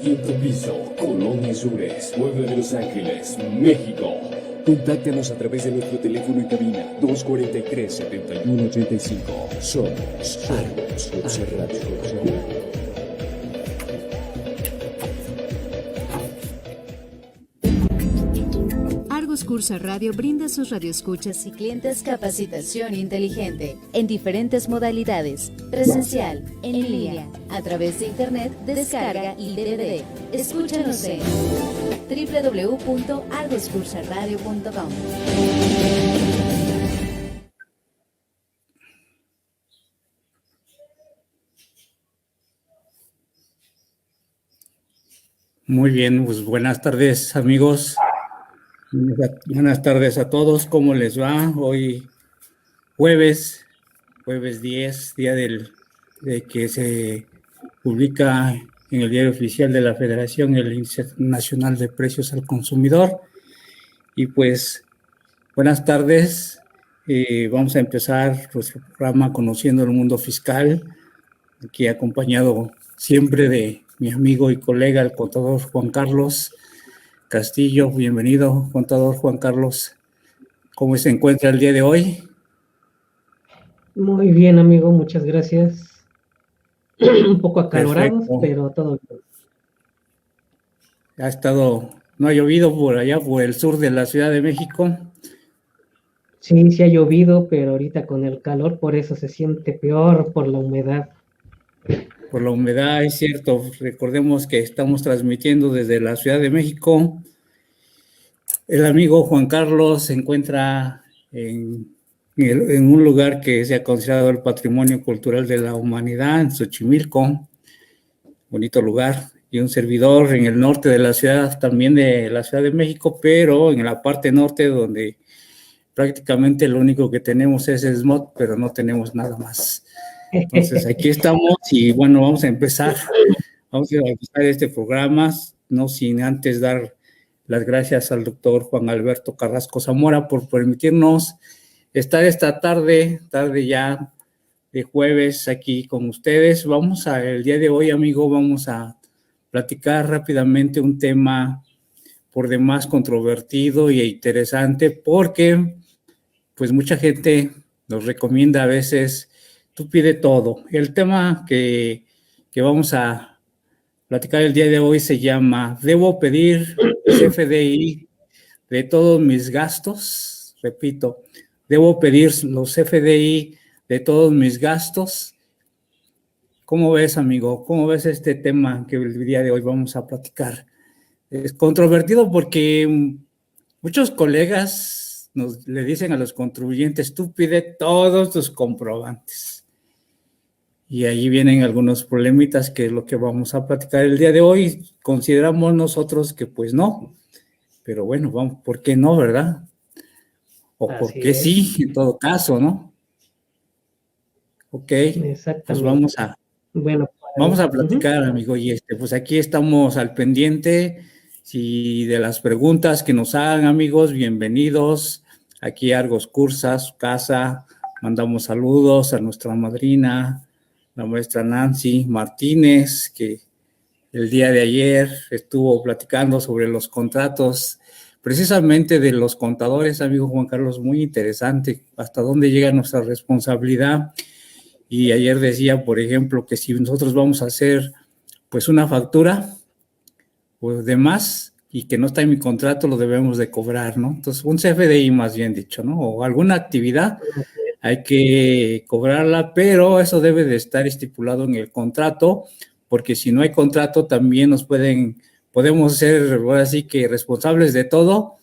quinto piso, Colonia Sures, Puebla de Los Ángeles, México. Contáctanos a través de nuestro teléfono en cabina 243-7185. Somos Argos Cursa Radio. Argos Cursa Radio brinda a sus radioescuchas y clientes capacitación inteligente en diferentes modalidades: presencial, en línea, a través de internet, descarga y DVD. Escúchanos en www.argoscursaradio.com. Muy bien, pues buenas tardes, amigos. Buenas tardes a todos. ¿Cómo les va? Hoy jueves 10, día de que se publica en el Diario Oficial de la Federación el Índice Nacional de Precios al Consumidor. Y pues, buenas tardes. Vamos a empezar nuestro programa Conociendo el Mundo Fiscal, aquí acompañado siempre de mi amigo y colega, el contador Juan Carlos Castillo. Bienvenido, contador Juan Carlos. ¿Cómo se encuentra el día de hoy? Muy bien, amigo, muchas gracias. Un poco acalorados, Perfecto. pero todo bien. No ha llovido por allá, por el sur de la Ciudad de México. Sí ha llovido, pero ahorita con el calor, por eso se siente peor por la humedad. Por la humedad, es cierto. Recordemos que estamos transmitiendo desde la Ciudad de México. El amigo Juan Carlos se encuentra en un lugar que se ha considerado el Patrimonio Cultural de la Humanidad, en Xochimilco. Bonito lugar. Y un servidor en el norte de la ciudad, también de la Ciudad de México, pero en la parte norte, donde prácticamente lo único que tenemos es el smog, pero no tenemos nada más. Entonces, aquí estamos y bueno, vamos a empezar este programa, no sin antes dar las gracias al doctor Juan Alberto Carrasco Zamora por permitirnos estar esta tarde ya de jueves aquí con ustedes. El día de hoy, amigo, vamos a platicar rápidamente un tema por demás controvertido y interesante, porque pues mucha gente nos recomienda a veces, tú pide todo. El tema que vamos a platicar el día de hoy se llama: ¿debo pedir CFDI de todos mis gastos? Repito, ¿debo pedir los CFDI de todos mis gastos? ¿Cómo ves, amigo? ¿Cómo ves este tema que el día de hoy vamos a platicar? Es controvertido porque muchos colegas le dicen a los contribuyentes: tú pide todos tus comprobantes. Y ahí vienen algunos problemitas, que es lo que vamos a platicar el día de hoy. Consideramos nosotros que pues no, pero bueno, vamos, ¿por qué no, verdad? O por qué sí, en todo caso, ¿no? Ok, pues vamos a platicar, amigo, y pues aquí estamos al pendiente. Si de las preguntas que nos hagan, amigos, bienvenidos aquí a Argos Cursa, su casa. Mandamos saludos a nuestra madrina, la maestra Nancy Martínez, que el día de ayer estuvo platicando sobre los contratos, precisamente de los contadores, amigo Juan Carlos. Muy interesante hasta dónde llega nuestra responsabilidad. Y ayer decía, por ejemplo, que si nosotros vamos a hacer pues una factura pues de más y que no está en mi contrato, lo debemos de cobrar, ¿no? Entonces, un CFDI más bien dicho, ¿no? O alguna actividad hay que cobrarla, pero eso debe de estar estipulado en el contrato, porque si no hay contrato también podemos ser ahora sí que responsables de todo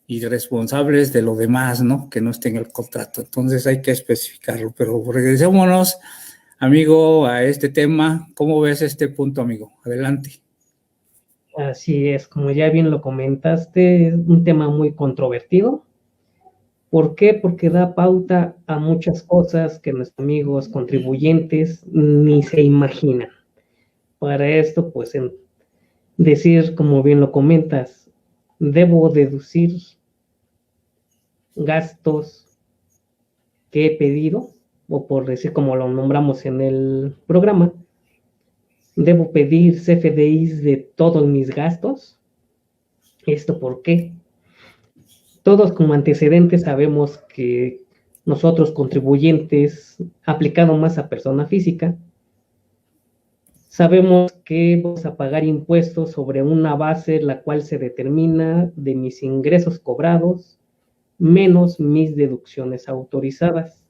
y responsables de lo demás, ¿no? Que no esté en el contrato. Entonces hay que especificarlo. Pero regresémonos, amigo, a este tema. ¿Cómo ves este punto, amigo? Adelante. Así es, como ya bien lo comentaste, es un tema muy controvertido. ¿Por qué? Porque da pauta a muchas cosas que nuestros amigos contribuyentes ni se imaginan. Para esto, pues, decir, como bien lo comentas, debo deducir gastos que he pedido, o por decir como lo nombramos en el programa, ¿Debo pedir CFDIs de todos mis gastos? ¿Esto por qué? Todos como antecedentes sabemos que nosotros contribuyentes, aplicado más a persona física, sabemos que vamos a pagar impuestos sobre una base la cual se determina de mis ingresos cobrados menos mis deducciones autorizadas.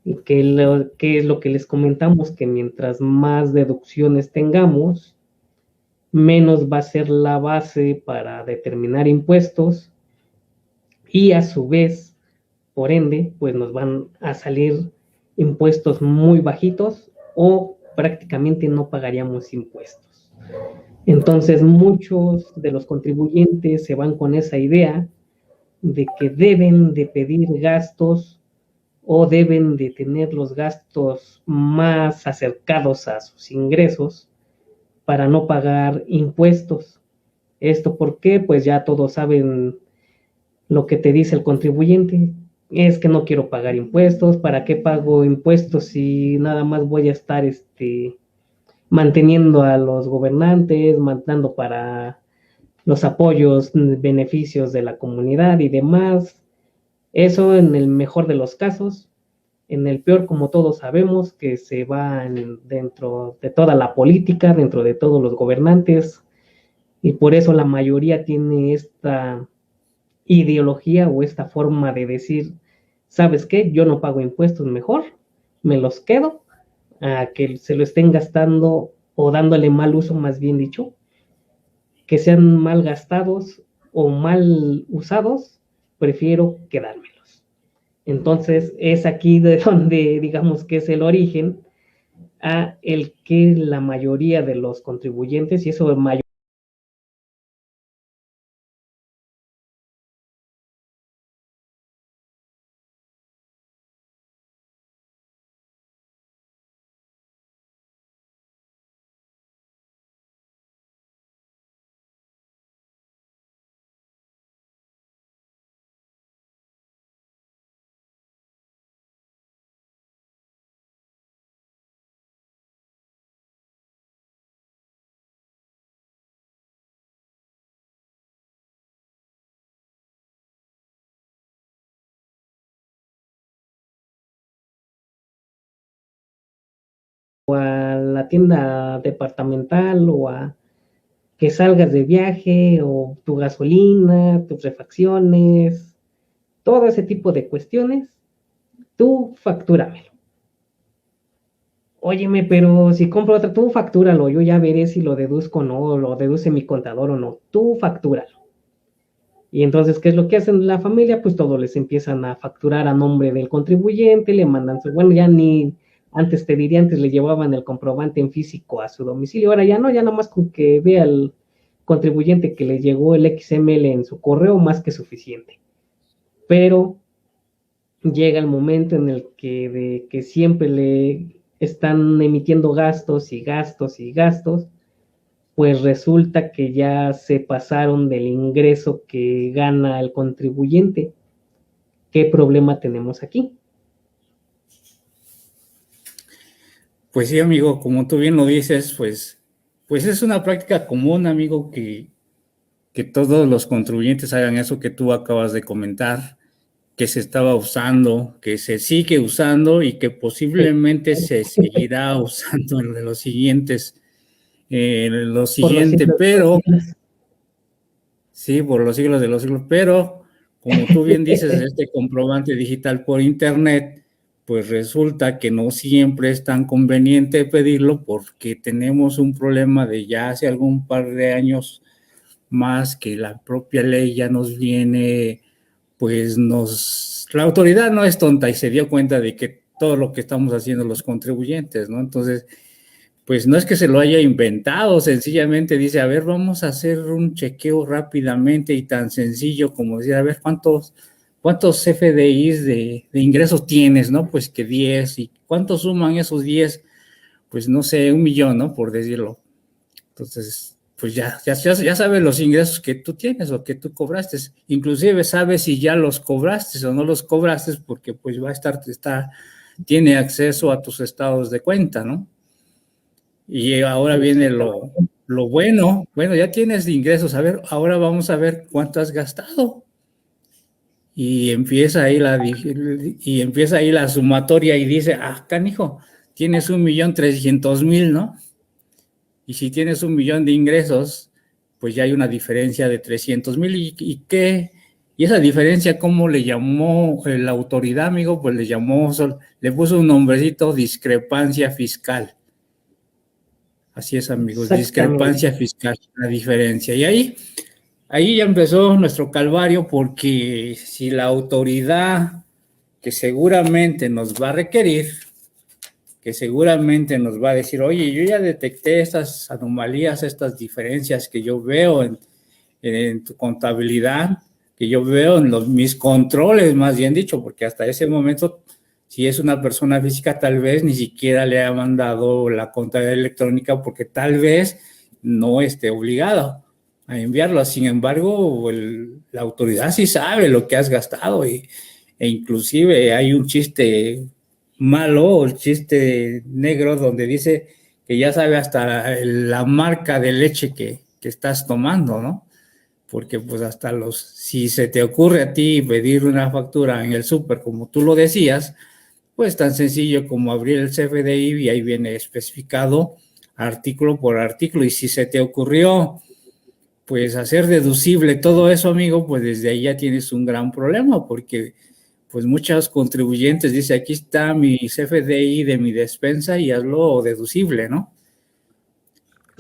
Y que es lo que les comentamos, que mientras más deducciones tengamos, menos va a ser la base para determinar impuestos y a su vez, por ende, pues nos van a salir impuestos muy bajitos o prácticamente no pagaríamos impuestos. Entonces, muchos de los contribuyentes se van con esa idea de que deben de pedir gastos o deben de tener los gastos más acercados a sus ingresos para no pagar impuestos. ¿Esto por qué? Pues ya todos saben lo que te dice el contribuyente. Es que no quiero pagar impuestos. ¿Para qué pago impuestos si nada más voy a estar manteniendo a los gobernantes, mandando para los apoyos, beneficios de la comunidad y demás? Eso en el mejor de los casos. En el peor, como todos sabemos, que se va dentro de toda la política, dentro de todos los gobernantes, y por eso la mayoría tiene esta ideología o esta forma de decir, ¿sabes qué? Yo no pago impuestos, mejor me los quedo a que se lo estén gastando o dándole mal uso, más bien dicho, que sean mal gastados o mal usados, prefiero quedármelos. Entonces es aquí de donde digamos que es el origen a el que la mayoría de los contribuyentes, y eso mayor a la tienda departamental o a que salgas de viaje o tu gasolina, tus refacciones, todo ese tipo de cuestiones, tú factúramelo. Óyeme, pero si compro otra, tú factúralo, yo ya veré si lo deduzco o no, lo deduce mi contador o no, tú factúralo. Y entonces, ¿qué es lo que hacen la familia? Pues todos les empiezan a facturar a nombre del contribuyente, le mandan bueno, ya ni, antes te diría, antes le llevaban el comprobante en físico a su domicilio, ahora ya no, ya nada más con que vea el contribuyente que le llegó el XML en su correo, más que suficiente. Pero llega el momento en el que, de que siempre le están emitiendo gastos y gastos y gastos, pues resulta que ya se pasaron del ingreso que gana el contribuyente. ¿Qué problema tenemos aquí? Pues sí, amigo, como tú bien lo dices, pues es una práctica común, amigo, que todos los contribuyentes hagan eso que tú acabas de comentar, que se estaba usando, que se sigue usando y que posiblemente se seguirá usando en los siguientes, lo siguiente, pero sí, por los siglos de los siglos, pero como tú bien dices, este comprobante digital por internet, pues resulta que no siempre es tan conveniente pedirlo porque tenemos un problema de ya hace algún par de años más que la propia ley ya nos viene, pues la autoridad no es tonta y se dio cuenta de que todo lo que estamos haciendo los contribuyentes, ¿no? Entonces, pues no es que se lo haya inventado, sencillamente dice, a ver, vamos a hacer un chequeo rápidamente y tan sencillo como decir, a ver, ¿cuántos CFDIs de ingresos tienes, no? Pues que 10, ¿y cuántos suman esos 10? Pues no sé, 1 millón, ¿no? Por decirlo. Entonces, pues ya sabes los ingresos que tú tienes o que tú cobraste. Inclusive sabes si ya los cobraste o no los cobraste porque pues va a tiene acceso a tus estados de cuenta, ¿no? Y ahora viene lo bueno. Bueno, ya tienes ingresos. A ver, ahora vamos a ver cuánto has gastado. Y empieza ahí la sumatoria y dice, canijo, tienes 1.300.000, ¿no? Y si tienes 1.000.000 de ingresos, pues ya hay una diferencia de 300.000. ¿Y qué? Y esa diferencia, ¿cómo le llamó la autoridad, amigo? Pues le puso un nombrecito, discrepancia fiscal. Así es, amigos, discrepancia fiscal, la diferencia. Y ahí ya empezó nuestro calvario, porque si la autoridad, que seguramente nos va a requerir, que seguramente nos va a decir, oye, yo ya detecté estas anomalías, estas diferencias que yo veo en tu contabilidad, que yo veo en mis controles, más bien dicho, porque hasta ese momento, si es una persona física, tal vez ni siquiera le ha mandado la contabilidad electrónica, porque tal vez no esté obligado a enviarlo. Sin embargo, la autoridad sí sabe lo que has gastado, e inclusive hay un chiste malo, el chiste negro, donde dice que ya sabe hasta la marca de leche que estás tomando, ¿no? Porque pues si se te ocurre a ti pedir una factura en el súper, como tú lo decías, pues tan sencillo como abrir el CFDI y ahí viene especificado artículo por artículo. Y si se te ocurrió pues hacer deducible todo eso, amigo, pues desde ahí ya tienes un gran problema, porque pues muchos contribuyentes dicen, aquí está mi CFDI de mi despensa y hazlo deducible, ¿no?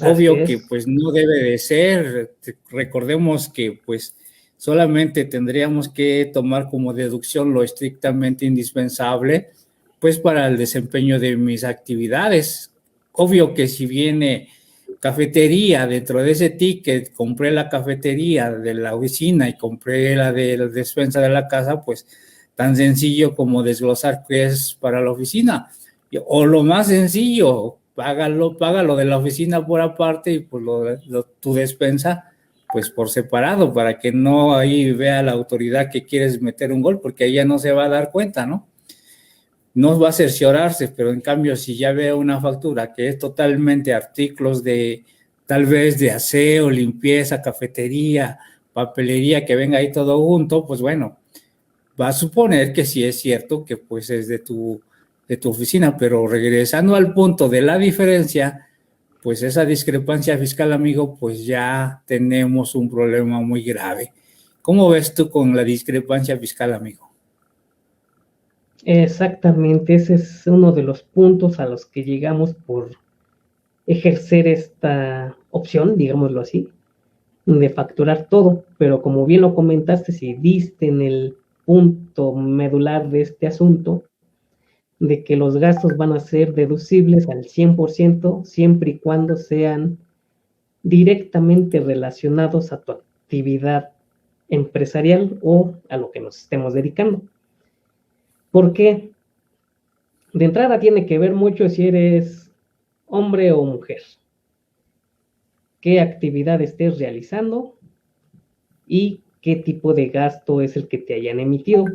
Obvio que pues no debe de ser. Recordemos que pues solamente tendríamos que tomar como deducción lo estrictamente indispensable, pues para el desempeño de mis actividades. Obvio que si viene cafetería dentro de ese ticket, compré la cafetería de la oficina y compré la de la despensa de la casa, pues tan sencillo como desglosar qué es para la oficina. O lo más sencillo, págalo de la oficina por aparte y pues tu despensa pues por separado, para que no ahí vea la autoridad que quieres meter un gol, porque ella no se va a dar cuenta, ¿no? No va a cerciorarse, pero en cambio si ya veo una factura que es totalmente artículos tal vez de aseo, limpieza, cafetería, papelería, que venga ahí todo junto, pues bueno, va a suponer que sí es cierto que pues es de tu oficina. Pero regresando al punto de la diferencia, pues esa discrepancia fiscal, amigo, pues ya tenemos un problema muy grave. ¿Cómo ves tú con la discrepancia fiscal, amigo? Exactamente, ese es uno de los puntos a los que llegamos por ejercer esta opción, digámoslo así, de facturar todo. Pero como bien lo comentaste, si diste en el punto medular de este asunto, de que los gastos van a ser deducibles al 100%, siempre y cuando sean directamente relacionados a tu actividad empresarial o a lo que nos estemos dedicando. ¿Por qué? De entrada tiene que ver mucho si eres hombre o mujer, qué actividad estés realizando y qué tipo de gasto es el que te hayan emitido.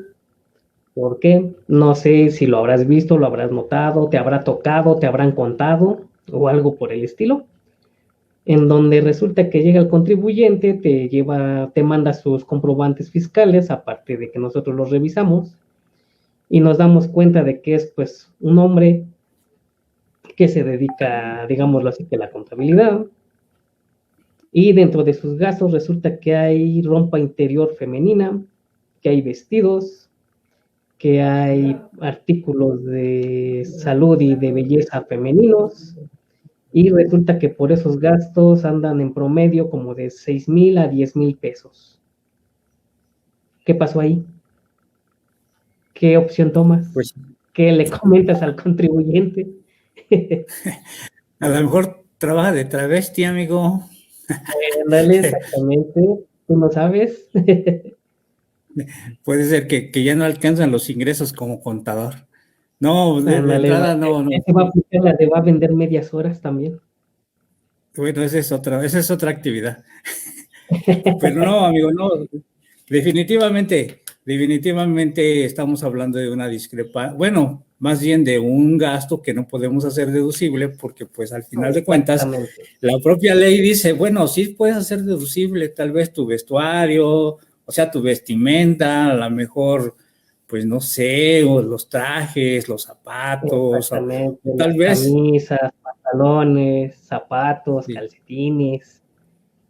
¿Por qué? No sé si lo habrás visto, lo habrás notado, te habrá tocado, te habrán contado o algo por el estilo, en donde resulta que llega el contribuyente, te manda sus comprobantes fiscales, aparte de que nosotros los revisamos, y nos damos cuenta de que es pues un hombre que se dedica, digámoslo así, que a la contabilidad, y dentro de sus gastos resulta que hay ropa interior femenina, que hay vestidos, que hay artículos de salud y de belleza femeninos, y resulta que por esos gastos andan en promedio como de 6,000 a 10,000 pesos. ¿Qué pasó ahí? ¿Qué opción tomas? Pues ¿Qué le comentas al contribuyente? a lo mejor trabaja de travesti, amigo. Dale, exactamente, tú no sabes. Puede ser que ya no alcanzan los ingresos como contador. No, de entrada no. Se va a aplicar la de va a vender medias horas también. Bueno, esa es otra actividad. Pero no, amigo, no. Definitivamente estamos hablando de una discrepancia. Bueno, más bien de un gasto que no podemos hacer deducible, porque pues al final de cuentas la propia ley dice, bueno, sí puedes hacer deducible tal vez tu vestuario, o sea, tu vestimenta, a lo mejor, pues no sé, o los trajes, los zapatos, o tal vez camisas, pantalones, zapatos, sí, calcetines,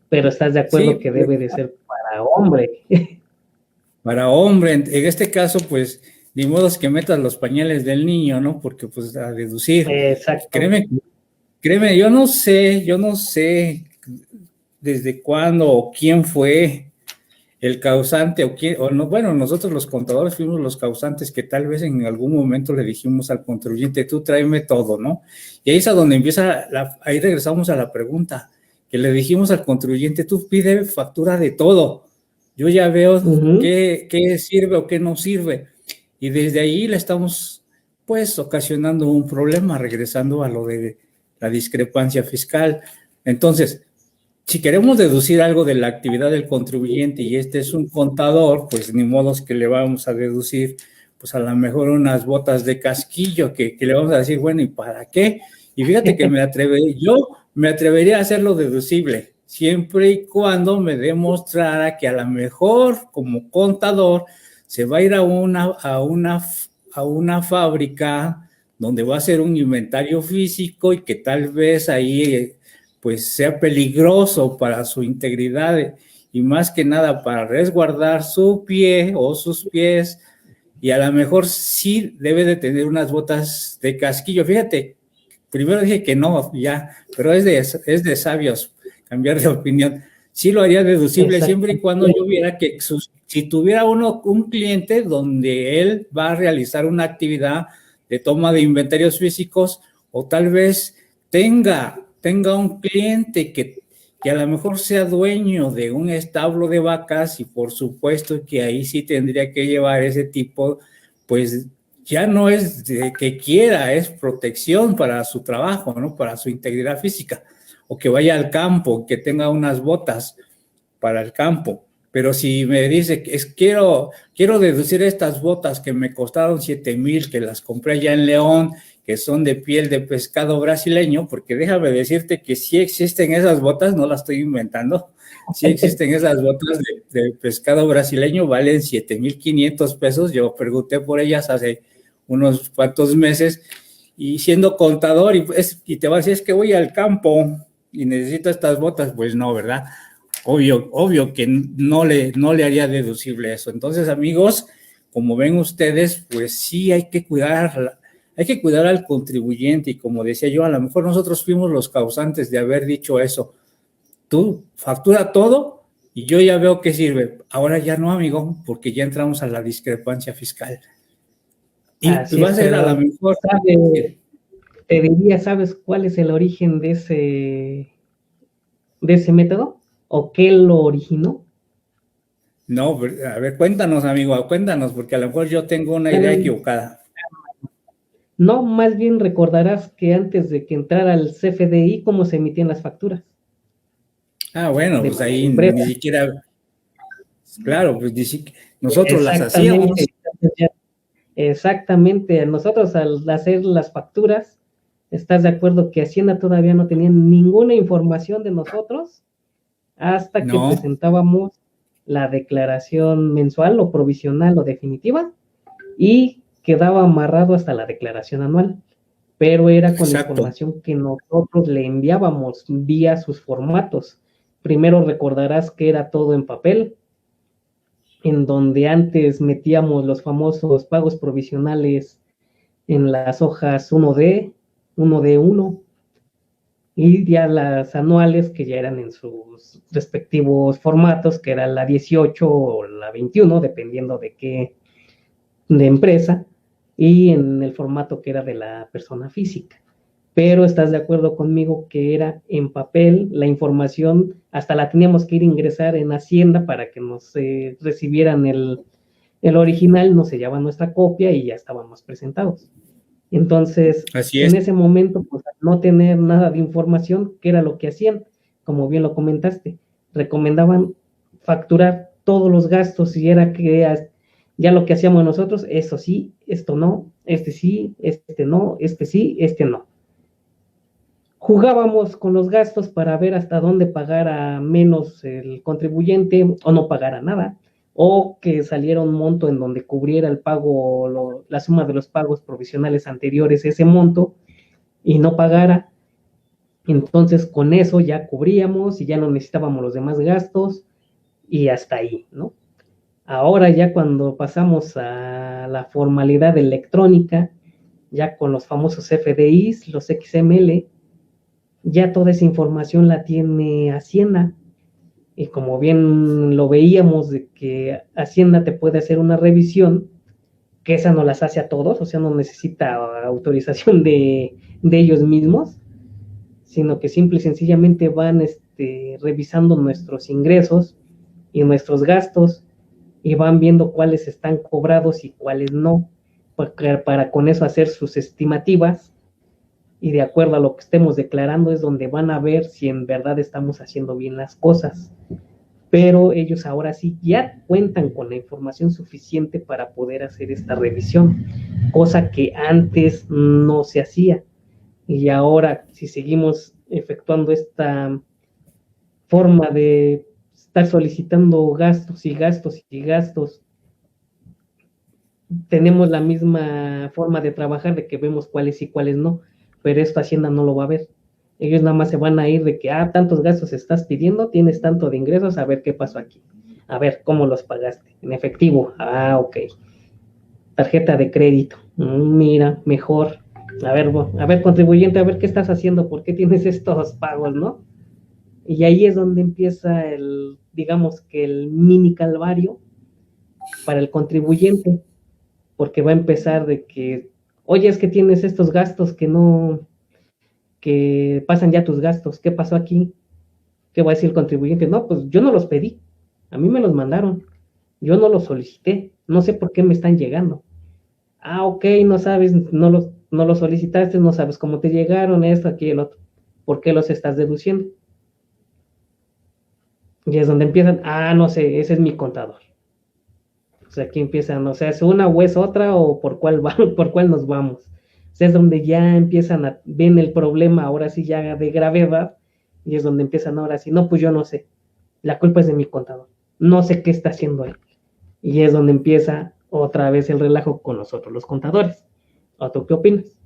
pero estás de acuerdo sí, que debe de ser para hombre. para hombre, en este caso, pues, ni modo es que metas los pañales del niño, ¿no? Porque, pues, a deducir. Exacto. Créeme, yo no sé desde cuándo o quién fue el causante o quién, o no, bueno, nosotros los contadores fuimos los causantes que tal vez en algún momento le dijimos al contribuyente, tú tráeme todo, ¿no? Y ahí es a donde empieza, ahí regresamos a la pregunta, que le dijimos al contribuyente, tú pide factura de todo. Yo ya veo qué sirve o qué no sirve. Y desde ahí le estamos, pues, ocasionando un problema, regresando a lo de la discrepancia fiscal. Entonces, si queremos deducir algo de la actividad del contribuyente y este es un contador, pues ni modos que le vamos a deducir, pues a lo mejor unas botas de casquillo que le vamos a decir, bueno, ¿y para qué? Y fíjate que yo me atrevería a hacerlo deducible, siempre y cuando me demostrara que a lo mejor como contador se va a ir a una fábrica donde va a hacer un inventario físico y que tal vez ahí pues sea peligroso para su integridad y más que nada para resguardar su pie o sus pies, y a lo mejor sí debe de tener unas botas de casquillo. Fíjate, primero dije que no, ya, pero es de sabios cambiar de opinión. Sí lo haría deducible siempre y cuando yo viera que si tuviera un cliente donde él va a realizar una actividad de toma de inventarios físicos, o tal vez tenga un cliente que a lo mejor sea dueño de un establo de vacas, y por supuesto que ahí sí tendría que llevar ese tipo, pues ya no es de que quiera, es protección para su trabajo, ¿no? Para su integridad física, o que vaya al campo, que tenga unas botas para el campo. Pero si me dice que quiero deducir estas botas que me costaron 7,000, que las compré allá en León, que son de piel de pescado brasileño, porque déjame decirte que sí existen esas botas, no las estoy inventando, sí existen esas botas de pescado brasileño, valen 7,500 pesos, yo pregunté por ellas hace unos cuantos meses, y siendo contador, y te va a decir, es que voy al campo y necesito estas botas, pues no, ¿verdad? Obvio que no le haría deducible eso. Entonces, amigos, como ven ustedes, pues sí hay que cuidar al contribuyente, y como decía yo, a lo mejor nosotros fuimos los causantes de haber dicho eso. Tú factura todo y yo ya veo que sirve. Ahora ya no, amigo, porque ya entramos a la discrepancia fiscal. Y así va a ser a lo mejor... Te diría, ¿sabes cuál es el origen de ese método? ¿O qué lo originó? No, a ver, cuéntanos, amigo, cuéntanos, porque a lo mejor yo tengo una idea equivocada. No, más bien recordarás que antes de que entrara el CFDI, ¿cómo se emitían las facturas? Ah, bueno, pues ahí ni siquiera... Claro, pues nosotros las hacíamos. Exactamente, nosotros al hacer las facturas, ¿estás de acuerdo que Hacienda todavía no tenía ninguna información de nosotros hasta que presentábamos la declaración mensual o provisional o definitiva, y quedaba amarrado hasta la declaración anual, pero era con la información que nosotros le enviábamos vía sus formatos. Primero recordarás que era todo en papel, en donde antes metíamos los famosos pagos provisionales en las hojas 1D, 1D1, y ya las anuales que ya eran en sus respectivos formatos, que era la 18 o la 21, dependiendo de empresa, y en el formato que era de la persona física. Pero estás de acuerdo conmigo que era en papel, la información hasta la teníamos que ir a ingresar en Hacienda para que nos recibieran el original, nos sellaban nuestra copia y ya estábamos presentados. Entonces, en ese momento, pues, al no tener nada de información, ¿qué era lo que hacían? Como bien lo comentaste, recomendaban facturar todos los gastos, y era que Ya lo que hacíamos nosotros, eso sí, esto no, este sí, este no, este sí, este no. Jugábamos con los gastos para ver hasta dónde pagara menos el contribuyente o no pagara nada, o que saliera un monto en donde cubriera el pago, la suma de los pagos provisionales anteriores, ese monto, y no pagara. Entonces con eso ya cubríamos y ya no necesitábamos los demás gastos y hasta ahí, ¿no? Ahora ya cuando pasamos a la formalidad electrónica, ya con los famosos FDIs, los XML, ya toda esa información la tiene Hacienda. Y como bien lo veíamos de que Hacienda te puede hacer una revisión, que esa no las hace a todos, o sea, no necesita autorización de ellos mismos, sino que simple y sencillamente van revisando nuestros ingresos y nuestros gastos y van viendo cuáles están cobrados y cuáles no, para con eso hacer sus estimativas y de acuerdo a lo que estemos declarando es donde van a ver si en verdad estamos haciendo bien las cosas. Pero ellos ahora sí ya cuentan con la información suficiente para poder hacer esta revisión, cosa que antes no se hacía. Y ahora, si seguimos efectuando esta forma de estar solicitando gastos y gastos y gastos, tenemos la misma forma de trabajar de que vemos cuáles y cuáles no, pero esto Hacienda no lo va a ver. Ellos nada más se van a ir de que, tantos gastos estás pidiendo, tienes tanto de ingresos, a ver qué pasó aquí. A ver, ¿cómo los pagaste? En efectivo. Ok. Tarjeta de crédito. Mira, mejor. A ver, contribuyente, a ver qué estás haciendo, por qué tienes estos pagos, ¿no? Y ahí es donde empieza digamos que el mini calvario para el contribuyente, porque va a empezar de que, oye, es que tienes estos gastos que pasan ya tus gastos, ¿qué pasó aquí? ¿Qué va a decir el contribuyente? No, pues yo no los pedí, a mí me los mandaron, yo no los solicité, no sé por qué me están llegando. Ok, no sabes, no los solicitaste, no sabes cómo te llegaron, esto, aquí, el otro. ¿Por qué los estás deduciendo? Y es donde empiezan, no sé, ese es mi contador. O sea, aquí empiezan, o sea, es una o es otra, o por cuál por cuál nos vamos. O sea, es donde ya empiezan ven el problema, ahora sí ya de gravedad, y es donde empiezan ahora sí, no, pues yo no sé, la culpa es de mi contador, no sé qué está haciendo él. Y es donde empieza otra vez el relajo con nosotros, los contadores. ¿O tú qué opinas?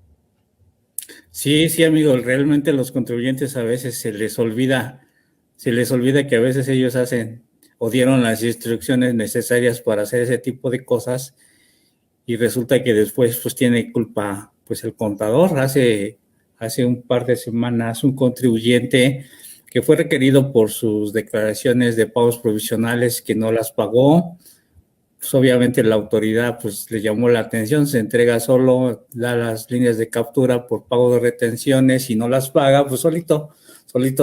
Sí, sí, amigo, realmente los contribuyentes a veces se les olvida que a veces ellos hacen o dieron las instrucciones necesarias para hacer ese tipo de cosas y resulta que después pues tiene culpa pues el contador. Hace un par de semanas un contribuyente que fue requerido por sus declaraciones de pagos provisionales que no las pagó, pues obviamente la autoridad pues le llamó la atención, se entrega solo, da las líneas de captura por pago de retenciones y no las paga, pues solito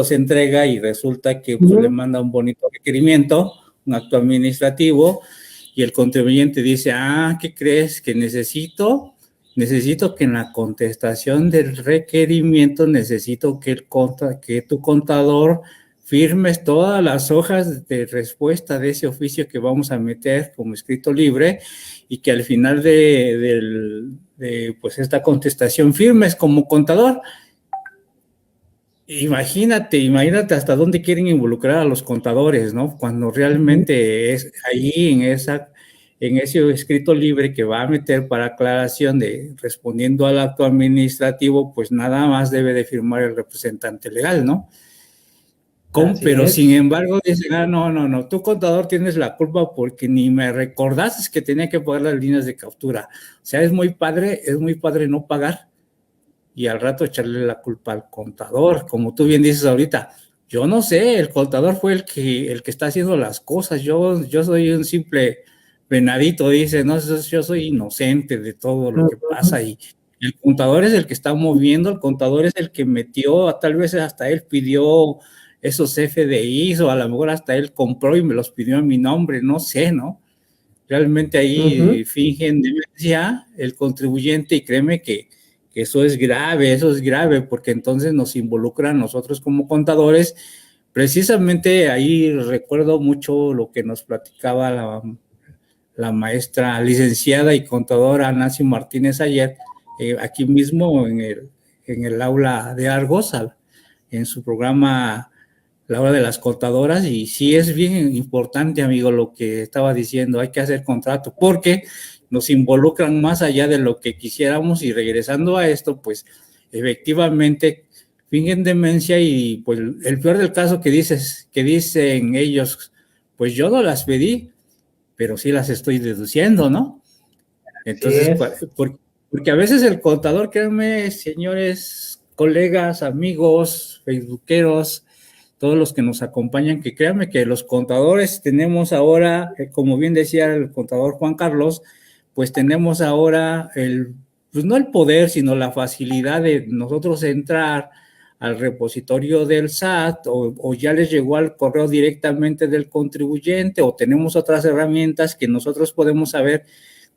se entrega y resulta que pues, le manda un bonito requerimiento, un acto administrativo, y el contribuyente dice, ¿qué crees? Que necesito que en la contestación del requerimiento necesito que tu contador firmes todas las hojas de respuesta de ese oficio que vamos a meter como escrito libre y que al final de pues esta contestación firmes como contador. Imagínate hasta dónde quieren involucrar a los contadores, ¿no? Cuando realmente es ahí en ese escrito libre que va a meter para aclaración respondiendo al acto administrativo, pues nada más debe de firmar el representante legal, ¿no? Pero sin embargo dicen, no, tu contador tienes la culpa porque ni me recordaste que tenía que pagar las líneas de captura. O sea, es muy padre no pagar y al rato echarle la culpa al contador, como tú bien dices ahorita. Yo no sé, el contador fue el que está haciendo las cosas, yo soy un simple venadito, dice, no, yo soy inocente de todo lo que pasa y el contador es el que está moviendo, el contador es el que metió, tal vez hasta él pidió esos FDIs o a lo mejor hasta él compró y me los pidió a mi nombre, no sé, ¿no? Realmente ahí fingen demencia el contribuyente y créeme que eso es grave, porque entonces nos involucra a nosotros como contadores. Precisamente ahí recuerdo mucho lo que nos platicaba la maestra licenciada y contadora Nancy Martínez ayer, aquí mismo en el aula de Argos, en su programa La Hora de las Contadoras, y sí es bien importante, amigo, lo que estaba diciendo, hay que hacer contrato, porque nos involucran más allá de lo que quisiéramos, y regresando a esto, pues, efectivamente, fingen demencia, y pues, el peor del caso que dicen ellos, pues yo no las pedí, pero sí las estoy deduciendo, ¿no? Entonces, porque a veces el contador, créanme, señores, colegas, amigos, facebookeros, todos los que nos acompañan, que créanme que los contadores tenemos ahora, como bien decía el contador Juan Carlos, pues tenemos ahora pues no el poder, sino la facilidad de nosotros entrar al repositorio del SAT, o ya les llegó al correo directamente del contribuyente, o tenemos otras herramientas que nosotros podemos saber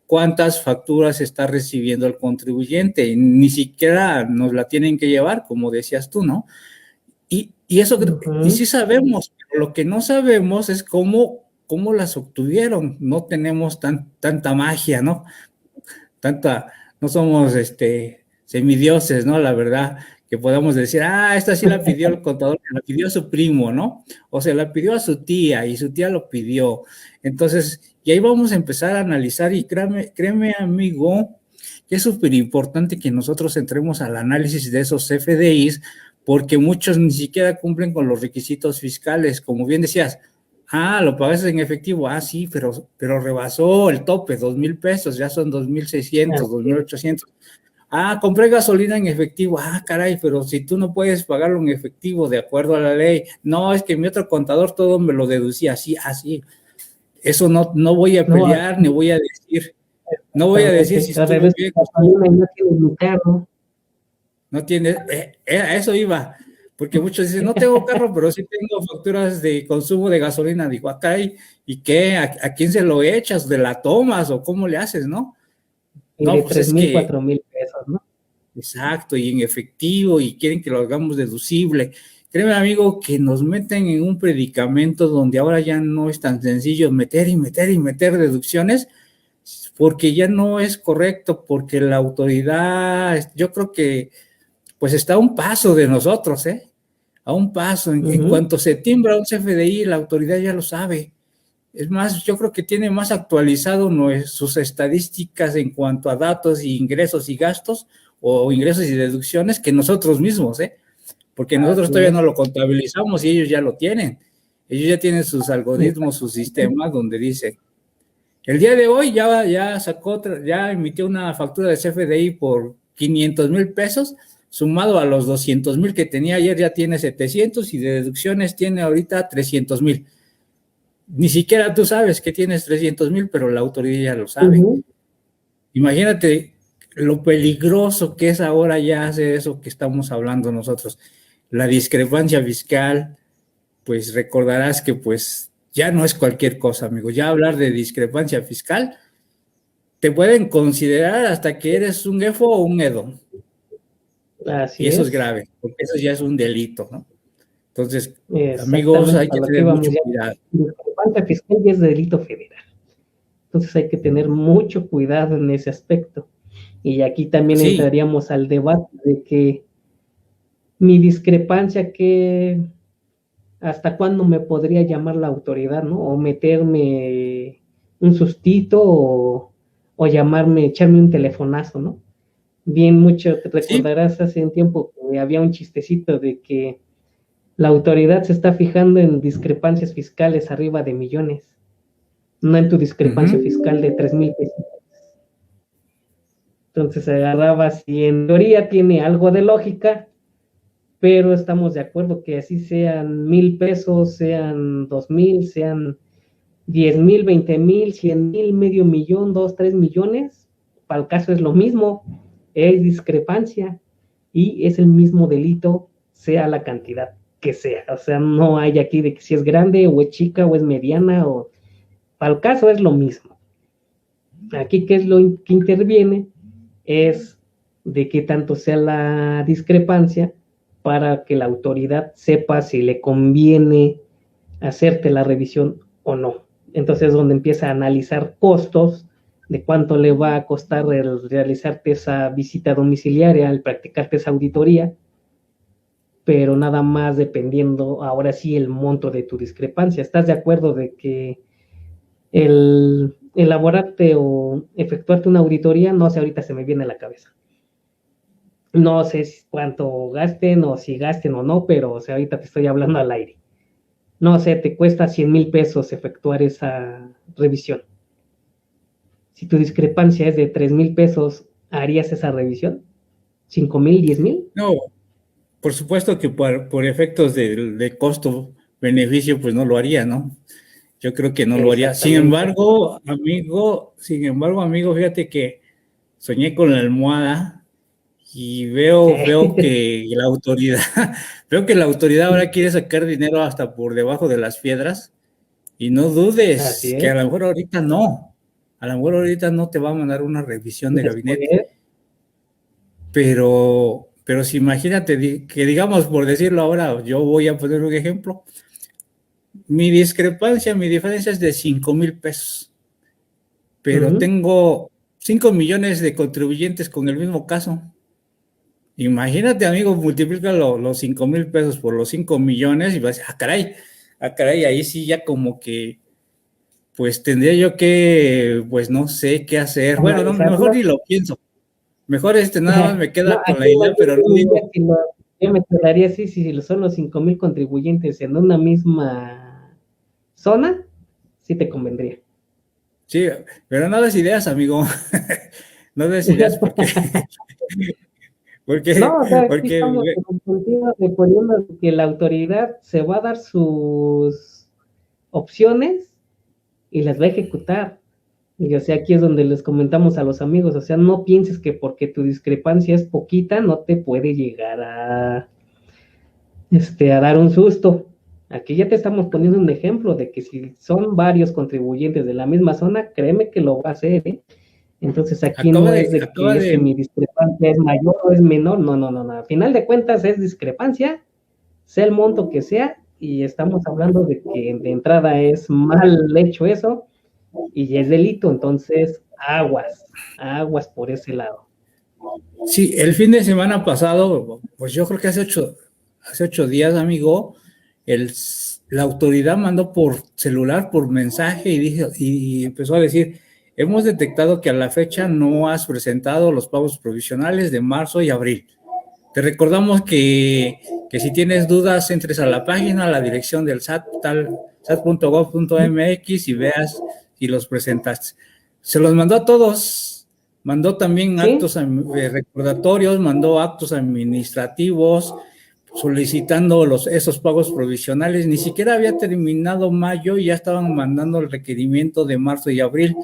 cuántas facturas está recibiendo el contribuyente, y ni siquiera nos la tienen que llevar, como decías tú, ¿no? Y eso, y sí sabemos, pero lo que no sabemos es cómo las obtuvieron. No tenemos tanta magia, ¿no? No somos semidioses, ¿no? La verdad, que podamos decir, esta sí la pidió el contador, la pidió su primo, ¿no? O se la pidió a su tía, y su tía lo pidió. Entonces, y ahí vamos a empezar a analizar, y créeme, amigo, que es súper importante que nosotros entremos al análisis de esos FDIs, porque muchos ni siquiera cumplen con los requisitos fiscales, como bien decías. Lo pagaste en efectivo, sí, pero rebasó el tope, 2,000 pesos, ya son 2,600, 2,800. Compré gasolina en efectivo, caray, pero si tú no puedes pagarlo en efectivo de acuerdo a la ley, no, es que mi otro contador todo me lo deducía, así. Eso no voy a pelear, ni voy a decir, si estuvo bien. No tiene, a eso iba, porque muchos dicen, no tengo carro, pero sí tengo facturas de consumo de gasolina. Digo, caray, ¿y qué? ¿A quién se lo echas? ¿De la tomas o cómo le haces, no? Y no, de pues 3,000, 4,000 pesos, ¿no? Exacto, y en efectivo, y quieren que lo hagamos deducible. Créeme, amigo, que nos meten en un predicamento donde ahora ya no es tan sencillo meter deducciones, porque ya no es correcto, porque la autoridad, yo creo que pues está a un paso de nosotros, a un paso. En cuanto se timbra un CFDI, la autoridad ya lo sabe. Es más, yo creo que tiene más actualizado sus estadísticas en cuanto a datos y ingresos y gastos, o ingresos y deducciones, que nosotros mismos, porque nosotros todavía no lo contabilizamos y ellos ya lo tienen. Ellos ya tienen sus algoritmos, sus sistemas, donde dice, el día de hoy ya emitió una factura de CFDI por 500,000 pesos, sumado a los 200,000 que tenía ayer, ya tiene 700, y de deducciones tiene ahorita 300,000. Ni siquiera tú sabes que tienes 300,000, pero la autoridad ya lo sabe. Imagínate lo peligroso que es ahora ya hacer eso que estamos hablando nosotros. La discrepancia fiscal, pues recordarás que pues ya no es cualquier cosa, amigo. Ya hablar de discrepancia fiscal, te pueden considerar hasta que eres un EFO o un EDO. Y eso es grave, porque eso ya es un delito, ¿no? Entonces, amigos, hay que tener mucho cuidado. Discrepancia fiscal ya es delito federal. Entonces hay que tener mucho cuidado en ese aspecto. Y aquí también entraríamos al debate de que mi discrepancia, que hasta cuándo me podría llamar la autoridad, ¿no? O meterme un sustito, o echarme un telefonazo, ¿no? Bien, mucho te recordarás hace un tiempo que había un chistecito de que la autoridad se está fijando en discrepancias fiscales arriba de millones, no en tu discrepancia fiscal de 3,000 pesos. Entonces agarrabas, y en teoría tiene algo de lógica, pero estamos de acuerdo que así sean 1,000 pesos, sean 2,000, sean 10,000, 20,000, 100,000, medio millón, 2, 3 millones, para el caso es lo mismo, es discrepancia, y es el mismo delito, sea la cantidad que sea. O sea, no hay aquí de que si es grande, o es chica, o es mediana, o para el caso es lo mismo. Aquí, ¿qué es lo que interviene? Es de qué tanto sea la discrepancia, para que la autoridad sepa si le conviene hacerte la revisión o no. Entonces es donde empieza a analizar costos de cuánto le va a costar el realizarte esa visita domiciliaria, el practicarte esa auditoría, pero nada más dependiendo ahora sí el monto de tu discrepancia. ¿Estás de acuerdo de que el elaborarte o efectuarte una auditoría, no sé, ahorita se me viene a la cabeza? No sé cuánto gasten o si gasten o no, pero o sea, ahorita te estoy hablando al aire. No sé, te cuesta 100,000 pesos efectuar esa revisión. Si tu discrepancia es de 3,000 pesos, ¿harías esa revisión? ¿5,000, 10,000? No, por supuesto que por efectos de costo-beneficio, pues no lo haría, ¿no? Yo creo que no lo haría. Sin embargo, amigo, fíjate que soñé con la almohada y veo que la autoridad, veo que la autoridad ahora quiere sacar dinero hasta por debajo de las piedras, y no dudes que a lo mejor ahorita no te va a mandar una revisión de gabinete, pero si imagínate que digamos, por decirlo ahora, yo voy a poner un ejemplo, mi diferencia es de 5,000 pesos, pero tengo 5 millones de contribuyentes con el mismo caso. Imagínate, amigo, multiplica los 5,000 pesos por los 5 millones y vas a decir, caray, ahí sí ya como que, pues tendría yo que, pues no sé qué hacer. Bueno, no, mejor ni lo pienso. Mejor nada más me queda con la idea, pero no digo. Yo me quedaría así, si son los 5,000 contribuyentes en una misma zona, sí te convendría. Sí, pero no des ideas, amigo. No des ideas porque no, o sea, aquí estamos en el sentido de poniendo que la autoridad se va a dar sus opciones y las va a ejecutar. Y o sea, aquí es donde les comentamos a los amigos, o sea, no pienses que porque tu discrepancia es poquita, no te puede llegar a dar un susto. Aquí ya te estamos poniendo un ejemplo de que si son varios contribuyentes de la misma zona, créeme que lo va a hacer, ¿eh? Entonces aquí no es de que mi discrepancia es mayor o es menor, no. A final de cuentas es discrepancia, sea el monto que sea, y estamos hablando de que de entrada es mal hecho eso, y es delito, entonces aguas por ese lado. Sí, el fin de semana pasado, pues yo creo que hace 8 días, amigo, la autoridad mandó por celular, por mensaje, y empezó a decir: hemos detectado que a la fecha no has presentado los pagos provisionales de marzo y abril. Te recordamos que si tienes dudas, entres a la página, a la dirección del SAT, sat.gov.mx, y veas si los presentaste. Se los mandó a todos, mandó también actos recordatorios, mandó actos administrativos solicitando esos pagos provisionales. Ni siquiera había terminado mayo y ya estaban mandando el requerimiento de marzo y abril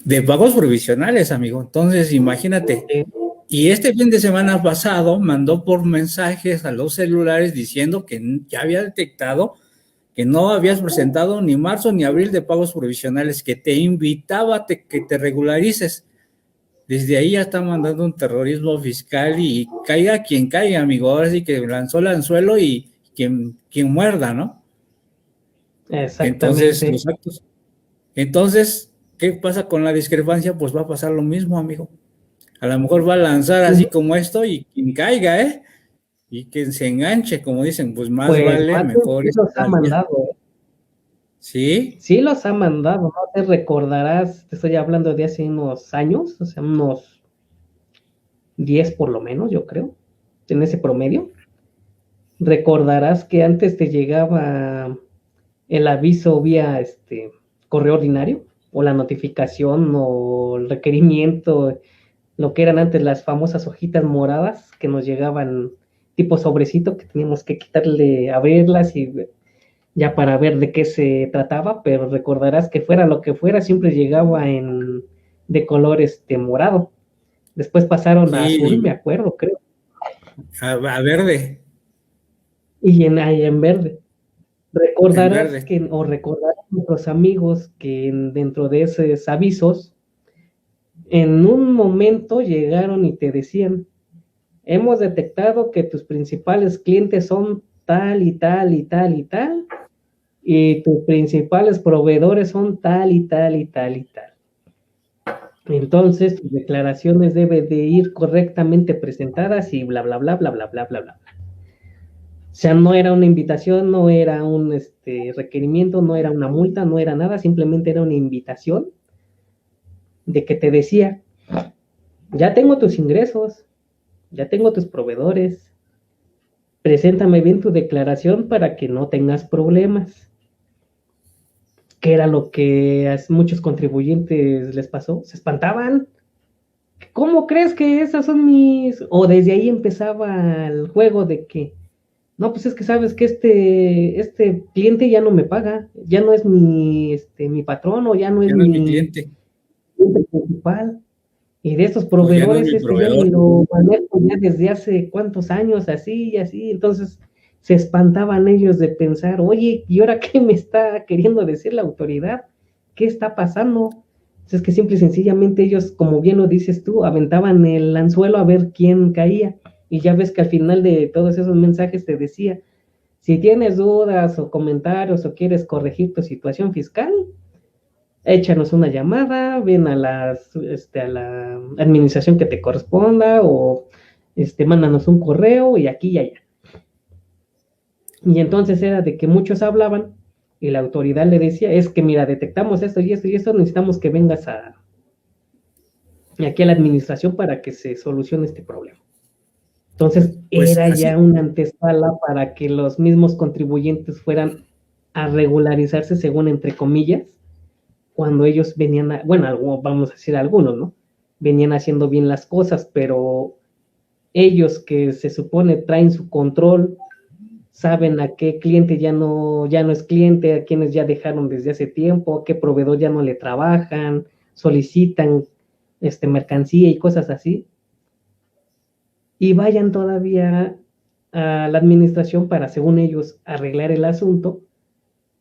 de pagos provisionales, amigo. Entonces, imagínate. Y este fin de semana pasado mandó por mensajes a los celulares diciendo que ya había detectado que no habías presentado ni marzo ni abril de pagos provisionales, que te invitaba a que te regularices. Desde ahí ya está mandando un terrorismo fiscal, y caiga quien caiga, amigo. Ahora sí que lanzó el anzuelo y quien muerda, ¿no? Exactamente. Entonces, ¿qué pasa con la discrepancia? Pues va a pasar lo mismo, amigo. A lo mejor va a lanzar así como esto, y quien caiga, y quien se enganche, como dicen, pues más vale, mejor. Sí los ha mandado, ¿Sí? Sí los ha mandado, ¿no? Te recordarás, te estoy hablando de hace unos años, o sea, unos 10 por lo menos, yo creo, en ese promedio. Recordarás que antes te llegaba el aviso vía correo ordinario, o la notificación, o el requerimiento, lo que eran antes las famosas hojitas moradas que nos llegaban tipo sobrecito, que teníamos que quitarle, abrirlas y ya para ver de qué se trataba, pero recordarás que fuera lo que fuera, siempre llegaba de color morado. Después pasaron a azul, me acuerdo, creo. A verde. Y en verde. Recordarás nuestros amigos que dentro de esos avisos, en un momento llegaron y te decían: hemos detectado que tus principales clientes son tal y tal y tal y tal, y tus principales proveedores son tal y tal y tal y tal. Entonces, tus declaraciones deben de ir correctamente presentadas y bla, bla, bla, bla, bla, bla, bla, bla. O sea, no era una invitación, no era un requerimiento, no era una multa, no era nada, simplemente era una invitación de que te decía, ya tengo tus ingresos, ya tengo tus proveedores, preséntame bien tu declaración para que no tengas problemas. ¿Qué era lo que a muchos contribuyentes les pasó? Se espantaban. ¿Cómo crees que esas son mis...? O desde ahí empezaba el juego de que, no, pues es que sabes que este cliente ya no me paga, ya no es mi patrón o ya no es Ya no es mi mi cliente, cliente principal. Y de estos o ya no es proveedores, mi ya proveedor. ni lo manejo ya desde hace cuántos años, así y así. Entonces se espantaban ellos de pensar, oye, ¿y ahora qué me está queriendo decir la autoridad? ¿Qué está pasando? Entonces, es que simple y sencillamente ellos, como bien lo dices tú, aventaban el anzuelo a ver quién caía. Y ya ves que al final de todos esos mensajes te decía, si tienes dudas o comentarios o quieres corregir tu situación fiscal, échanos una llamada, ven a a la administración que te corresponda o mándanos un correo y aquí y allá. Y entonces era de que muchos hablaban y la autoridad le decía, es que mira, detectamos esto y esto y esto, necesitamos que vengas aquí a la administración para que se solucione este problema. Entonces Pues era así, ya una antesala para que los mismos contribuyentes fueran a regularizarse según entre comillas, cuando ellos venían, bueno, vamos a decir algunos, ¿no? Venían haciendo bien las cosas, pero ellos que se supone traen su control, saben a qué cliente ya no es cliente, a quienes ya dejaron desde hace tiempo, a qué proveedor ya no le trabajan, solicitan mercancía y cosas así, y vayan todavía a la administración para, según ellos, arreglar el asunto.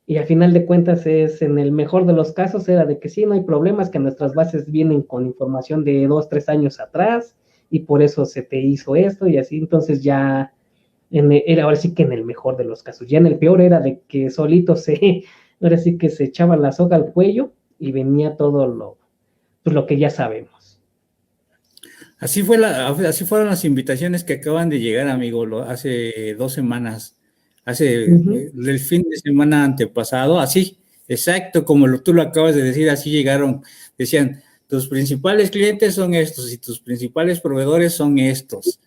Y al final de cuentas es, en el mejor de los casos, era de que sí, no hay problemas, que nuestras bases vienen con información de 2, 3 años atrás y por eso se te hizo esto y así. Entonces ya, era ahora sí que en el mejor de los casos. Ya en el peor era de que solito ahora sí que se echaba la soga al cuello y venía todo pues lo que ya sabemos. así fueron las invitaciones que acaban de llegar, amigo, hace 2 semanas, el fin de semana antepasado, así, exacto, como tú lo acabas de decir, así llegaron, decían, tus principales clientes son estos y tus principales proveedores son estos.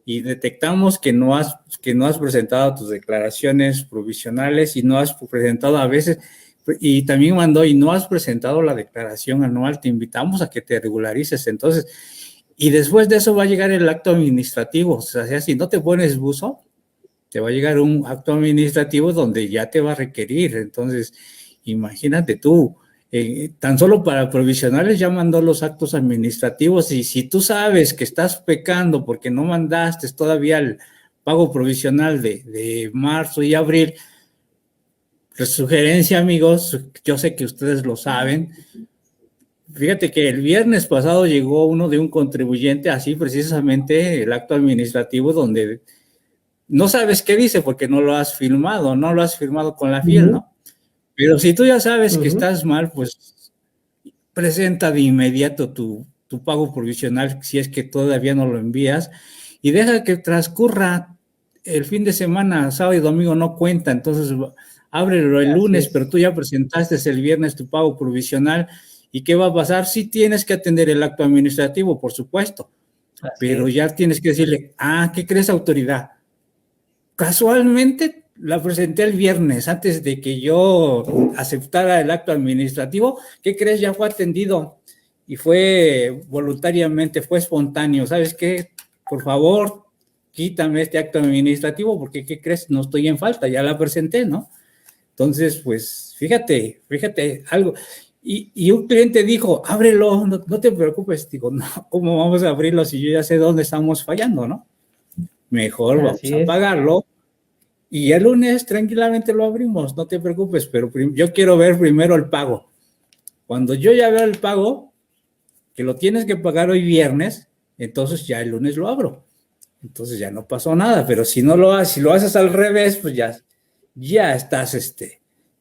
Y detectamos que no has presentado tus declaraciones provisionales y no has presentado a veces, y también mandó, y no has presentado la declaración anual, te invitamos a que te regularices. Entonces, y después de eso va a llegar el acto administrativo. O sea, si no te pones buzo, te va a llegar un acto administrativo donde ya te va a requerir. Entonces, imagínate tú, tan solo para provisionales ya mandó los actos administrativos, y si tú sabes que estás pecando porque no mandaste todavía el pago provisional de marzo y abril, pues sugerencia, amigos, yo sé que ustedes lo saben. Fíjate que el viernes pasado llegó uno de un contribuyente, así precisamente el acto administrativo, donde no sabes qué dice porque no lo has firmado con la fiel, ¿no? Pero si tú ya sabes que estás mal, pues presenta de inmediato tu pago provisional, si es que todavía no lo envías, y deja que transcurra el fin de semana. Sábado y domingo no cuenta, entonces ábrelo el lunes, pero tú ya presentaste el viernes tu pago provisional. ¿Y qué va a pasar? Sí tienes que atender el acto administrativo, por supuesto, pero ya tienes que decirle, ¿qué crees, autoridad? Casualmente la presenté el viernes, antes de que yo aceptara el acto administrativo. ¿Qué crees? Ya fue atendido y fue voluntariamente, fue espontáneo. ¿Sabes qué? Por favor, quítame este acto administrativo porque, ¿qué crees? No estoy en falta, ya la presenté, ¿no? Entonces, pues, fíjate algo. Y un cliente dijo, ábrelo, no te preocupes. Digo, no, ¿cómo vamos a abrirlo si yo ya sé dónde estamos fallando, no? Mejor vamos a pagarlo y el lunes tranquilamente lo abrimos, no te preocupes, pero yo quiero ver primero el pago. Cuando yo ya veo el pago, que lo tienes que pagar hoy viernes, entonces ya el lunes lo abro. Entonces ya no pasó nada, pero si no lo haces, si lo haces al revés, pues ya estás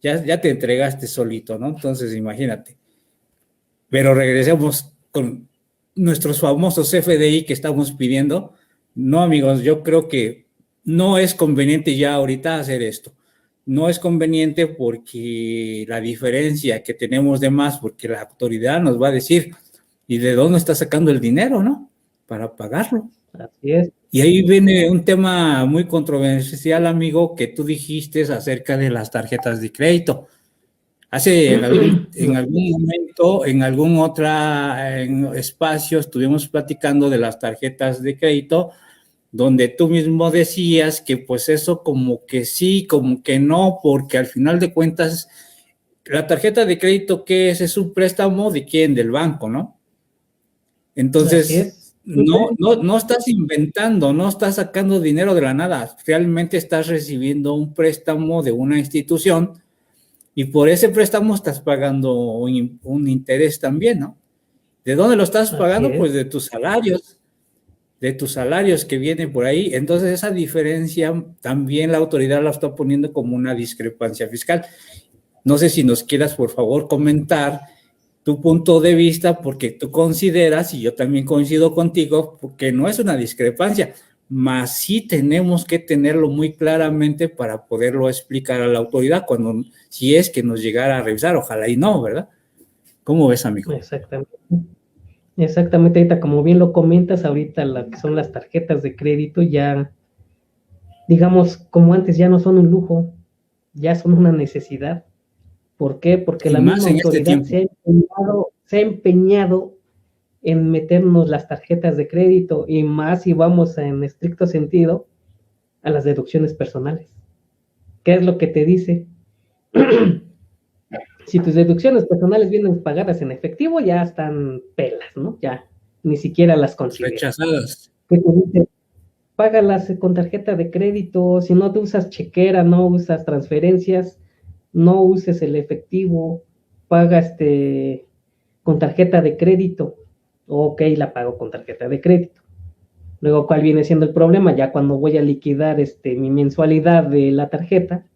ya te entregaste solito, ¿no? Entonces, imagínate. Pero regresemos con nuestros famosos FDI que estamos pidiendo. No, amigos, yo creo que no es conveniente ya ahorita hacer esto. No es conveniente porque la diferencia que tenemos de más, porque la autoridad nos va a decir, ¿y de dónde está sacando el dinero, no? Para pagarlo. Así es. Y ahí viene un tema muy controversial, amigo, que tú dijiste acerca de las tarjetas de crédito. En algún momento, en algún otro espacio, estuvimos platicando de las tarjetas de crédito, donde tú mismo decías que pues eso como que sí, como que no, porque al final de cuentas, la tarjeta de crédito, ¿qué es? Es un préstamo de quién, del banco, ¿no? Entonces, no estás inventando, no estás sacando dinero de la nada, realmente estás recibiendo un préstamo de una institución y por ese préstamo estás pagando un interés también, ¿no? ¿De dónde lo estás pagando? Pues de tus salarios que vienen por ahí. Entonces esa diferencia también la autoridad la está poniendo como una discrepancia fiscal. No sé si nos quieras, por favor, comentar tu punto de vista, porque tú consideras, y yo también coincido contigo, que no es una discrepancia, mas sí tenemos que tenerlo muy claramente para poderlo explicar a la autoridad si es que nos llegara a revisar, ojalá y no, ¿verdad? ¿Cómo ves, amigo? Exactamente, ahorita como bien lo comentas, ahorita lo que son las tarjetas de crédito ya, digamos, como antes ya no son un lujo, ya son una necesidad. ¿Por qué? Porque la misma autoridad se ha empeñado en meternos las tarjetas de crédito y más si vamos en estricto sentido a las deducciones personales. ¿Qué es lo que te dice? Si tus deducciones personales vienen pagadas en efectivo, ya están pelas, ¿no? Ya ni siquiera las consideras. Rechazadas. ¿Qué te dice? Págalas con tarjeta de crédito, si no te usas chequera, no usas transferencias, no uses el efectivo, paga con tarjeta de crédito. Ok, la pago con tarjeta de crédito. Luego, ¿cuál viene siendo el problema? Ya cuando voy a liquidar mi mensualidad de la tarjeta,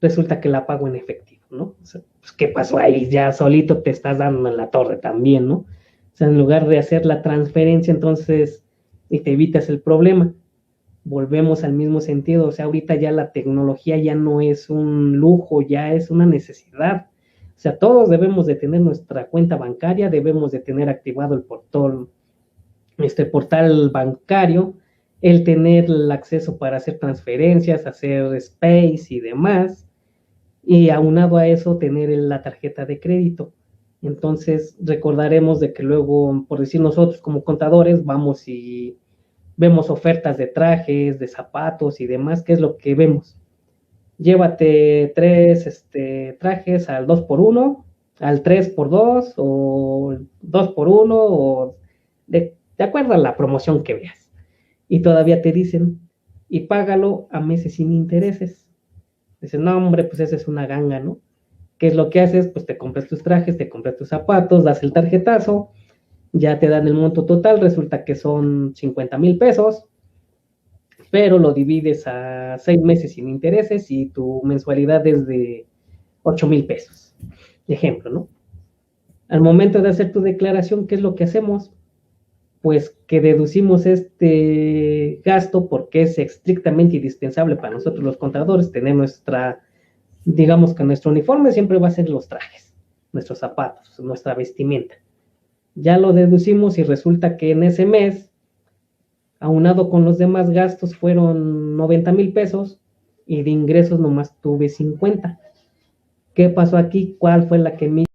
resulta que la pago en efectivo, ¿no? O sea, pues, ¿qué pasó ahí? Ya solito te estás dando en la torre también, ¿no? O sea, en lugar de hacer la transferencia, entonces, y te evitas el problema. Volvemos al mismo sentido, o sea, ahorita ya la tecnología ya no es un lujo, ya es una necesidad. O sea, todos debemos de tener nuestra cuenta bancaria, debemos de tener activado el portal bancario, el tener el acceso para hacer transferencias, hacer space y demás, y aunado a eso tener la tarjeta de crédito. Entonces recordaremos de que luego, por decir nosotros como contadores, vamos y vemos ofertas de trajes, de zapatos y demás. ¿Qué es lo que vemos? Llévate 3 trajes al 2x1, al 3x2 o 2x1 o de acuerdo a la promoción que veas. Y todavía te dicen, y págalo a meses sin intereses. Dicen, no, hombre, pues esa es una ganga, ¿no? ¿Qué es lo que haces? Pues te compras tus trajes, te compras tus zapatos, das el tarjetazo, ya te dan el monto total, resulta que son 50,000 pesos, pero lo divides a 6 meses sin intereses y tu mensualidad es de 8,000 pesos. Ejemplo, ¿no? Al momento de hacer tu declaración, ¿qué es lo que hacemos? Pues que deducimos este gasto porque es estrictamente indispensable para nosotros los contadores tener digamos que nuestro uniforme siempre va a ser los trajes, nuestros zapatos, nuestra vestimenta. Ya lo deducimos y resulta que en ese mes, aunado con los demás gastos, fueron 90,000 pesos y de ingresos nomás tuve 50. ¿Qué pasó aquí? ¿Cuál fue la que me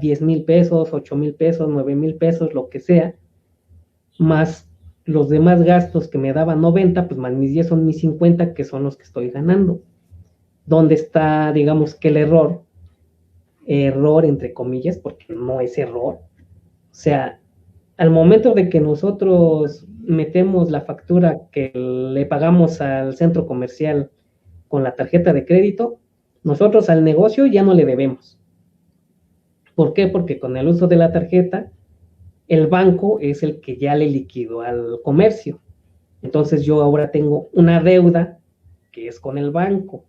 10,000 pesos, 8,000 pesos, 9,000 pesos, lo que sea, más los demás gastos que me daban 90, pues más mis 10 son mis 50, que son los que estoy ganando. ¿Dónde está, digamos, que el error? Error entre comillas, porque no es error. O sea, al momento de que nosotros metemos la factura que le pagamos al centro comercial con la tarjeta de crédito, Nosotros al negocio ya no le debemos. ¿Por qué? Porque con el uso de la tarjeta, el banco es el que ya le liquidó al comercio. Entonces yo ahora tengo una deuda que es con el banco.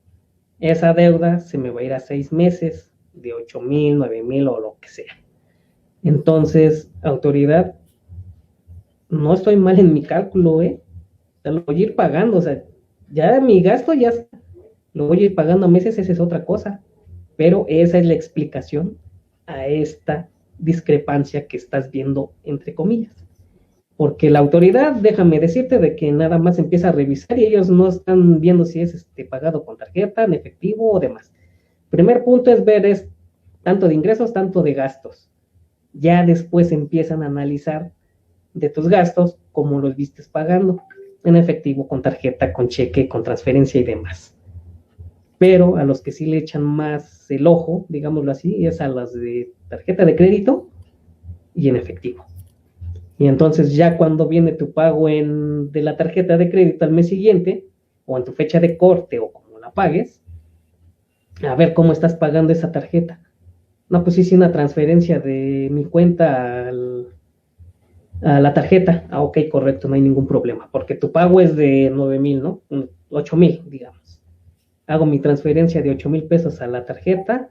Esa deuda se me va a ir a 6 meses, de 8,000, 9,000 o lo que sea. Entonces, autoridad, no estoy mal en mi cálculo, ¿eh? O sea, lo voy a ir pagando, o sea, ya mi gasto ya lo voy a ir pagando a meses, esa es otra cosa. Pero esa es la explicación a esta discrepancia que estás viendo, entre comillas. Porque la autoridad, déjame decirte, de que nada más empieza a revisar y ellos no están viendo si es pagado con tarjeta, en efectivo o demás. Primer punto es ver es tanto de ingresos, tanto de gastos. Ya después empiezan a analizar de tus gastos cómo los vistes pagando, en efectivo, con tarjeta, con cheque, con transferencia y demás. Pero a los que sí le echan más el ojo, digámoslo así, es a las de tarjeta de crédito y en efectivo. Y entonces ya cuando viene tu pago de la tarjeta de crédito al mes siguiente, o en tu fecha de corte, o como la pagues, a ver cómo estás pagando esa tarjeta. No, pues hice una transferencia de mi cuenta a la tarjeta. Ah, ok, correcto, no hay ningún problema, porque tu pago es de 9,000, ¿no? 8,000, digamos. Hago mi transferencia de 8,000 pesos a la tarjeta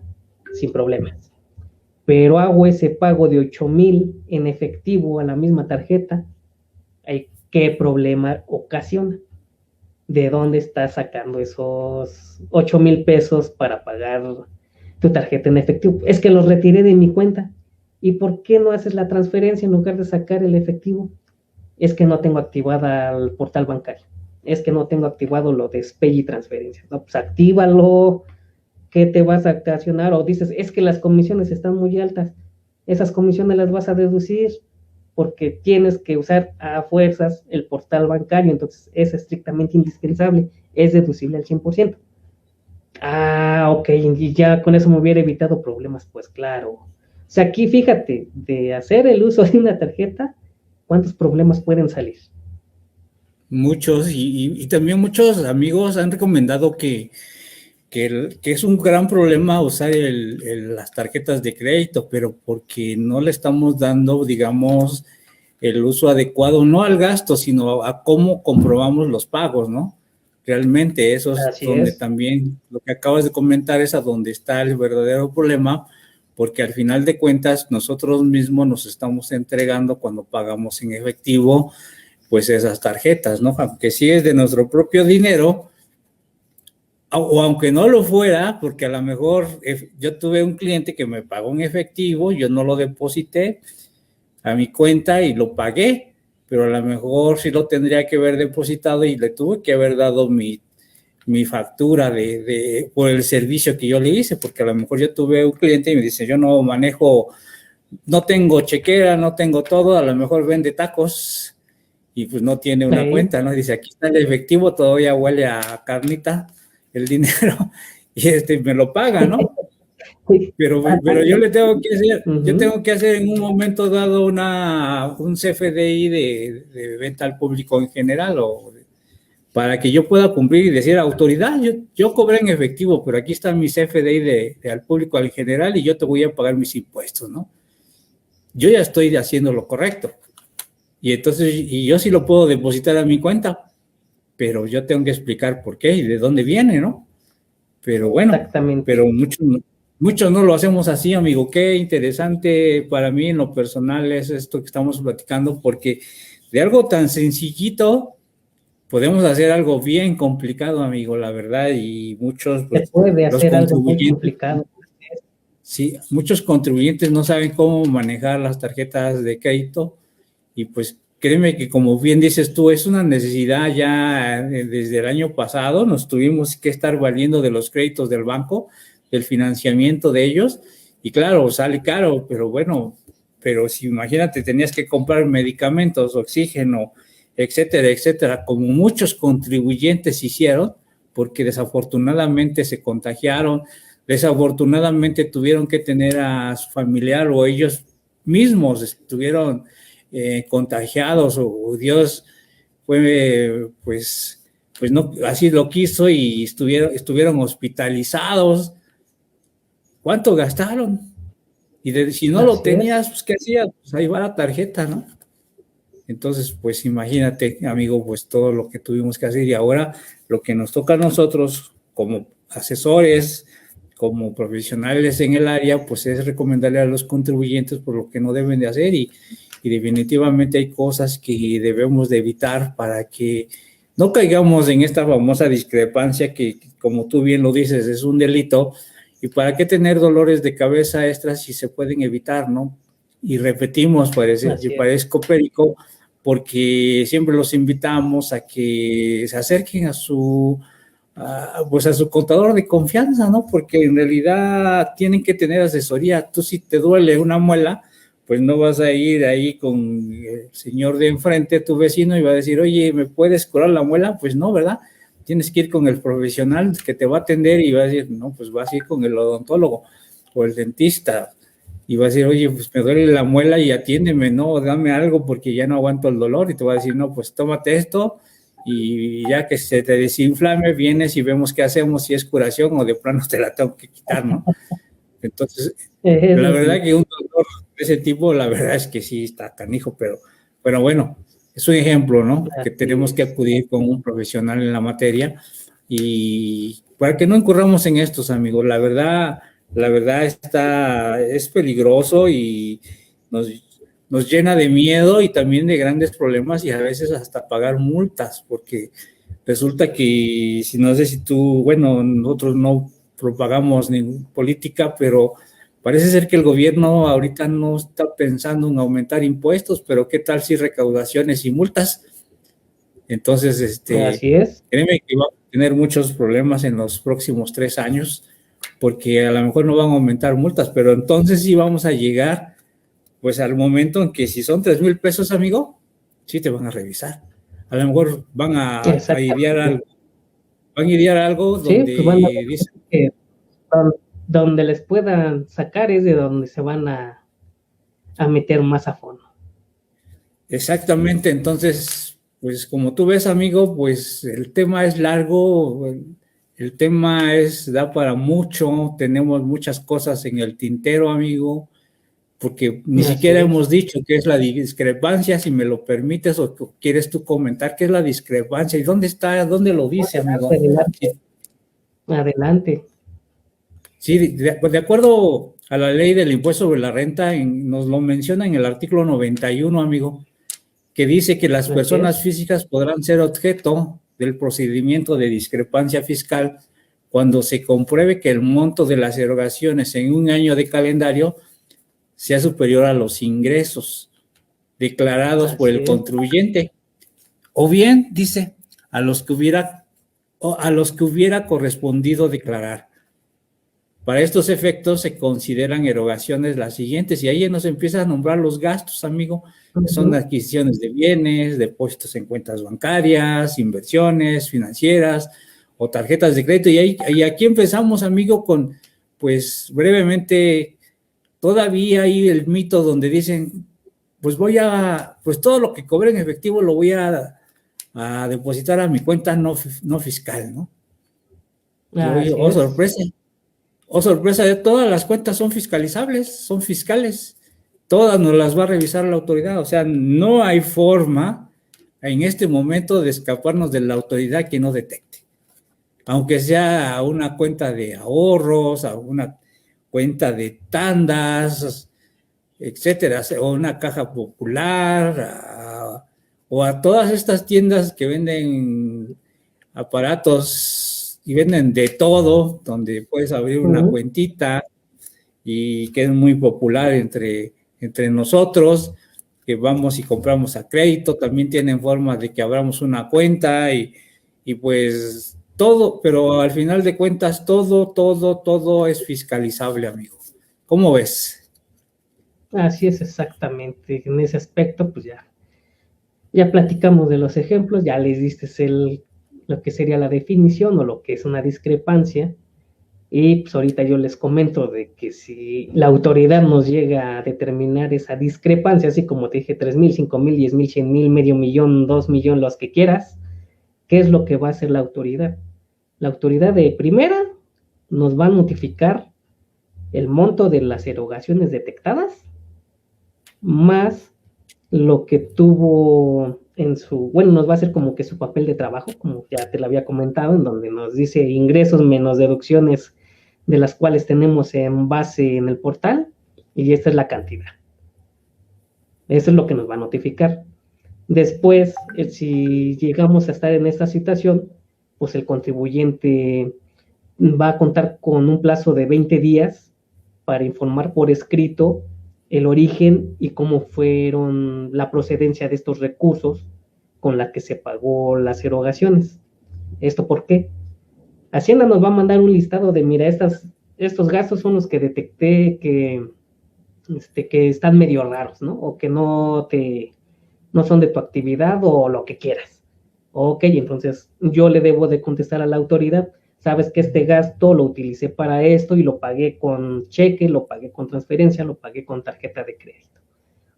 sin problemas. Pero hago ese pago de 8,000 en efectivo a la misma tarjeta. ¿Qué problema ocasiona? ¿De dónde estás sacando esos 8,000 pesos para pagar tu tarjeta en efectivo? Es que los retiré de mi cuenta. ¿Y por qué no haces la transferencia en lugar de sacar el efectivo? Es que no tengo activada el portal bancario. Es que no tengo activado lo de SPEI y transferencias. No, pues actívalo. ¿Qué te vas a ocasionar? O dices, es que las comisiones están muy altas. Esas comisiones las vas a deducir porque tienes que usar a fuerzas el portal bancario. Entonces es estrictamente indispensable. Es deducible al 100%. Ah, ok, y ya con eso me hubiera evitado problemas, pues claro. O sea, aquí fíjate, de hacer el uso de una tarjeta, ¿cuántos problemas pueden salir? Muchos, y también muchos amigos han recomendado que es un gran problema usar las tarjetas de crédito, pero porque no le estamos dando, digamos, el uso adecuado, no al gasto, sino a cómo comprobamos los pagos, ¿no? Realmente eso es Así donde es. también lo que acabas de comentar es a donde está el verdadero problema, porque al final de cuentas nosotros mismos nos estamos entregando cuando pagamos en efectivo, pues esas tarjetas, ¿no? Aunque sí es de nuestro propio dinero, o aunque no lo fuera, porque a lo mejor yo tuve un cliente que me pagó en efectivo, yo no lo deposité a mi cuenta y lo pagué, pero a lo mejor sí lo tendría que haber depositado y le tuve que haber dado mi factura por el servicio que yo le hice, porque a lo mejor yo tuve un cliente y me dice, yo no manejo, no tengo chequera, no tengo todo, a lo mejor vende tacos y pues no tiene una cuenta, ¿no? Dice, aquí está el efectivo, todavía huele a carnita el dinero y me lo paga, ¿no? Pero yo le tengo que hacer, yo tengo que hacer en un momento dado un CFDI de venta al público en general para que yo pueda cumplir y decir, autoridad, yo cobré en efectivo, pero aquí está mi CFDI al público en general y yo te voy a pagar mis impuestos, ¿no? Yo ya estoy haciendo lo correcto. Y entonces, y yo sí lo puedo depositar a mi cuenta, pero yo tengo que explicar por qué y de dónde viene, ¿no? Pero bueno, pero muchos no lo hacemos así, amigo. Qué interesante para mí en lo personal es esto que estamos platicando, porque de algo tan sencillito podemos hacer algo bien complicado, amigo, la verdad, y muchos pues, se puede hacer algo muy complicado. Sí, muchos contribuyentes no saben cómo manejar las tarjetas de crédito y pues créeme que como bien dices tú, es una necesidad ya desde el año pasado, nos tuvimos que estar valiendo de los créditos del banco, del financiamiento de ellos y claro, sale caro, pero bueno, pero si imagínate, tenías que comprar medicamentos, oxígeno, etcétera, etcétera, como muchos contribuyentes hicieron, porque desafortunadamente se contagiaron, desafortunadamente tuvieron que tener a su familiar o ellos mismos estuvieron contagiados o Dios fue pues pues no, así lo quiso y estuvieron hospitalizados. ¿Cuánto gastaron? Y si no lo tenías, pues ¿qué hacías? Pues ahí va la tarjeta, ¿no? Entonces, pues imagínate, amigo, pues todo lo que tuvimos que hacer y ahora lo que nos toca a nosotros como asesores, como profesionales en el área, pues es recomendarle a los contribuyentes por lo que no deben de hacer y definitivamente hay cosas que debemos de evitar para que no caigamos en esta famosa discrepancia que, como tú bien lo dices, es un delito. ¿Y para qué tener dolores de cabeza extras si se pueden evitar, no? Y repetimos, parezco perico, porque siempre los invitamos a que se acerquen a su contador de confianza, ¿no? Porque en realidad tienen que tener asesoría. Tú, si te duele una muela, pues no vas a ir ahí con el señor de enfrente, tu vecino, y va a decir, oye, ¿me puedes curar la muela? Pues no, ¿verdad? Tienes que ir con el profesional que te va a atender y va a decir, no, pues vas a ir con el odontólogo o el dentista y va a decir, oye, pues me duele la muela y atiéndeme, no, dame algo porque ya no aguanto el dolor, y te va a decir, no, pues tómate esto y ya que se te desinflame, vienes y vemos qué hacemos, si es curación o de plano te la tengo que quitar, ¿no? Entonces, la verdad que un dolor de ese tipo, la verdad es que sí está canijo, pero bueno, es un ejemplo, ¿no? Que tenemos que acudir con un profesional en la materia y para que no incurramos en estos, amigos. La verdad es peligroso y nos llena de miedo y también de grandes problemas y a veces hasta pagar multas, porque resulta que, no sé si tú, bueno, nosotros no propagamos ninguna política, pero parece ser que el gobierno ahorita no está pensando en aumentar impuestos, pero ¿qué tal si recaudaciones y multas? Entonces, así es. Créeme que va a tener muchos problemas en los próximos 3 años, porque a lo mejor no van a aumentar multas, pero entonces sí vamos a llegar, pues al momento en que si son 3,000 pesos, amigo, sí te van a revisar. A lo mejor van a idear algo. Van a idear algo donde pues van a dicen que donde les puedan sacar es de donde se van a meter más a fondo. Exactamente, entonces, pues como tú ves, amigo, pues el tema es largo, el tema da para mucho, tenemos muchas cosas en el tintero, amigo, porque ni siquiera hemos dicho qué es la discrepancia, si me lo permites, o quieres tú comentar qué es la discrepancia y dónde está, dónde lo dice, amigo. Adelante. Sí, de acuerdo a la ley del impuesto sobre la renta, nos lo menciona en el artículo 91, amigo, que dice que las personas físicas podrán ser objeto del procedimiento de discrepancia fiscal cuando se compruebe que el monto de las erogaciones en un año de calendario sea superior a los ingresos declarados por el contribuyente, o bien, dice, a los que hubiera correspondido declarar. Para estos efectos se consideran erogaciones las siguientes, y ahí nos empieza a nombrar los gastos, amigo, que son adquisiciones de bienes, depósitos en cuentas bancarias, inversiones financieras o tarjetas de crédito. Y aquí empezamos, amigo, con, pues brevemente, todavía hay el mito donde dicen, pues pues todo lo que cobré en efectivo lo voy a depositar a mi cuenta no fiscal, ¿no? Y oye, sorpresa. Oh, sorpresa, todas las cuentas son fiscalizables, son fiscales. Todas nos las va a revisar la autoridad. O sea, no hay forma en este momento de escaparnos de la autoridad que no detecte. Aunque sea una cuenta de ahorros, a una cuenta de tandas, etcétera, o una caja popular, o a todas estas tiendas que venden aparatos y venden de todo, donde puedes abrir una cuentita y que es muy popular entre nosotros, que vamos y compramos a crédito. También tienen forma de que abramos una cuenta y pues todo, pero al final de cuentas todo es fiscalizable, amigo. ¿Cómo ves? Así es, exactamente. En ese aspecto, pues ya platicamos de los ejemplos, ya les diste lo que sería la definición o lo que es una discrepancia, y pues ahorita yo les comento de que si la autoridad nos llega a determinar esa discrepancia, así como te dije, 3,000, 5,000, 10,000, 100,000, medio millón, 2 millones, los que quieras, ¿qué es lo que va a hacer la autoridad? La autoridad de primera nos va a notificar el monto de las erogaciones detectadas, más lo que tuvo en su, bueno, nos va a hacer como que su papel de trabajo, como ya te lo había comentado, en donde nos dice ingresos menos deducciones de las cuales tenemos en base en el portal, y esta es la cantidad. Eso es lo que nos va a notificar. Después, si llegamos a estar en esta situación, pues el contribuyente va a contar con un plazo de 20 días para informar por escrito el origen y cómo fueron la procedencia de estos recursos con la que se pagó las erogaciones. ¿Esto por qué? Hacienda nos va a mandar un listado de, mira, estos gastos son los que detecté que están medio raros, ¿no? O que no son de tu actividad o lo que quieras. Ok, entonces yo le debo de contestar a la autoridad, sabes que este gasto lo utilicé para esto y lo pagué con cheque, lo pagué con transferencia, lo pagué con tarjeta de crédito.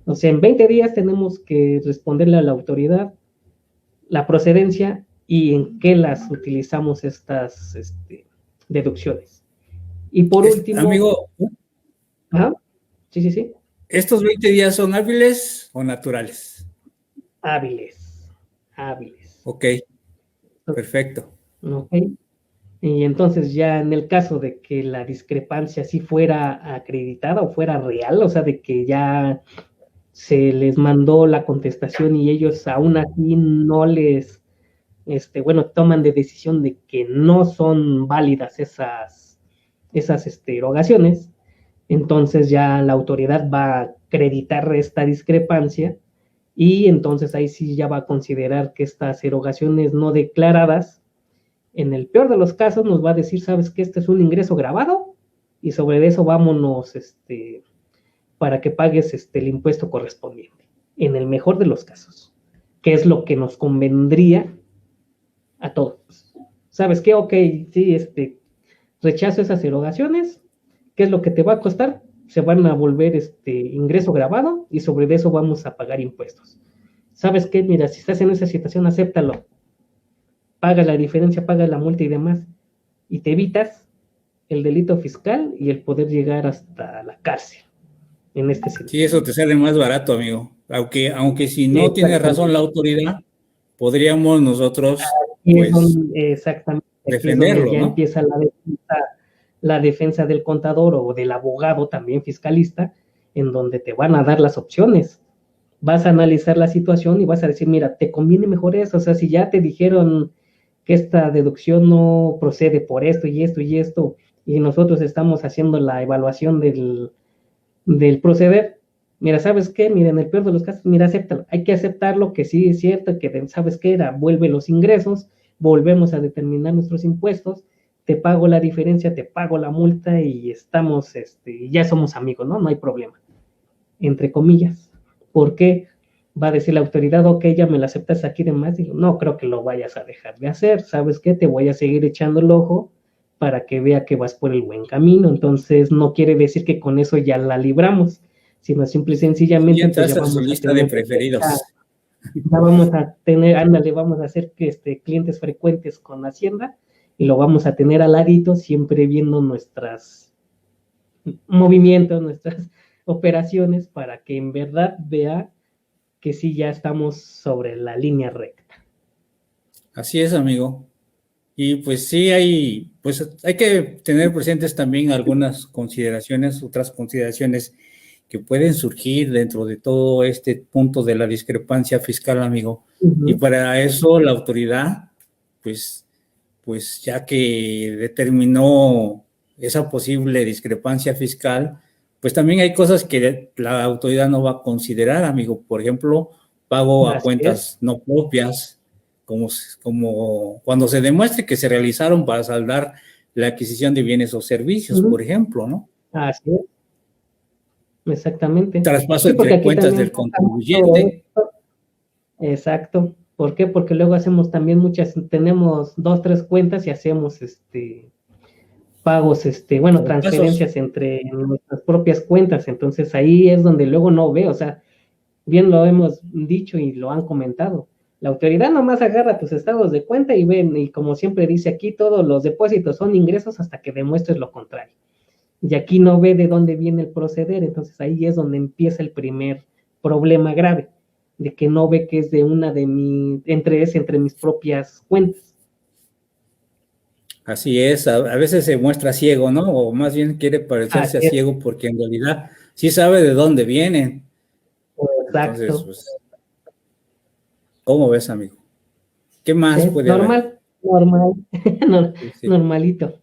O sea, en 20 días tenemos que responderle a la autoridad la procedencia y en qué las utilizamos estas deducciones. Y por último... Amigo, ¿ajá? Sí. ¿estos 20 días son hábiles o naturales? Hábiles. Ok, perfecto. Ok. Y entonces ya en el caso de que la discrepancia sí fuera acreditada o fuera real, o sea, de que ya se les mandó la contestación y ellos aún así no les, toman de decisión de que no son válidas esas erogaciones, entonces ya la autoridad va a acreditar esta discrepancia y entonces ahí sí ya va a considerar que estas erogaciones no declaradas, en el peor de los casos, nos va a decir, sabes que este es un ingreso grabado y sobre eso vámonos para que pagues el impuesto correspondiente. En el mejor de los casos, que es lo que nos convendría a todos. ¿Sabes qué? Ok, sí, rechazo esas erogaciones. ¿Qué es lo que te va a costar? Se van a volver ingreso grabado y sobre eso vamos a pagar impuestos. ¿Sabes qué? Mira, si estás en esa situación, acéptalo. Paga la diferencia, paga la multa y demás. Y te evitas el delito fiscal y el poder llegar hasta la cárcel. En este sentido. Sí, eso te sale más barato, amigo. Aunque si no tiene razón la autoridad, podríamos nosotros exactamente, defenderlo, ya ¿no? empieza la defensa del contador o del abogado también fiscalista, en donde te van a dar las opciones. Vas a analizar la situación y vas a decir, mira, te conviene mejor eso. O sea, si ya te dijeron que esta deducción no procede por esto y esto y esto, y nosotros estamos haciendo la evaluación del proceder, mira, ¿sabes qué? Mira, en el peor de los casos, mira, acéptalo. Hay que aceptarlo, que sí es cierto, que ¿sabes qué? Vuelve los ingresos, volvemos a determinar nuestros impuestos, te pago la diferencia, te pago la multa y estamos, ya somos amigos, ¿no? No hay problema. Entre comillas. ¿Por qué? Va a decir la autoridad, ok, ya me la aceptas aquí de más. Digo, no creo que lo vayas a dejar de hacer. ¿Sabes qué? Te voy a seguir echando el ojo para que vea que vas por el buen camino. Entonces, no quiere decir que con eso ya la libramos, sino simple y sencillamente pues ya vamos a lista tener, de preferidos. Ya vamos a tener, vamos a hacer que clientes frecuentes con Hacienda y lo vamos a tener al ladito, siempre viendo nuestros movimientos, nuestras operaciones, para que en verdad vea que sí ya estamos sobre la línea recta. Así es, amigo. Y pues sí hay que tener presentes también algunas consideraciones, otras consideraciones que pueden surgir dentro de todo este punto de la discrepancia fiscal, amigo. Uh-huh. Y para eso la autoridad, pues ya que determinó esa posible discrepancia fiscal, pues también hay cosas que la autoridad no va a considerar, amigo. Por ejemplo, pago a cuentas no propias, como cuando se demuestre que se realizaron para saldar la adquisición de bienes o servicios, uh-huh, por ejemplo, ¿no? Así es. Exactamente. Traspaso entre cuentas del contribuyente. Exacto. ¿Por qué? Porque luego hacemos también tenemos 2, 3 cuentas y hacemos pagos, transferencias entre nuestras propias cuentas. Entonces ahí es donde luego no veo, o sea, bien lo hemos dicho y lo han comentado. La autoridad nomás agarra tus estados de cuenta y ven, y como siempre dice aquí, todos los depósitos son ingresos hasta que demuestres lo contrario. Y aquí no ve de dónde viene el proceder, entonces ahí es donde empieza el primer problema grave, de que no ve que es de una de entre mis propias cuentas. Así es, a veces se muestra ciego, ¿no? O más bien quiere parecerse a Así es. ciego porque en realidad sí sabe de dónde vienen. Exacto. Entonces, pues, ¿cómo ves, amigo? ¿Qué más puede haber? Normal, Sí. normalito.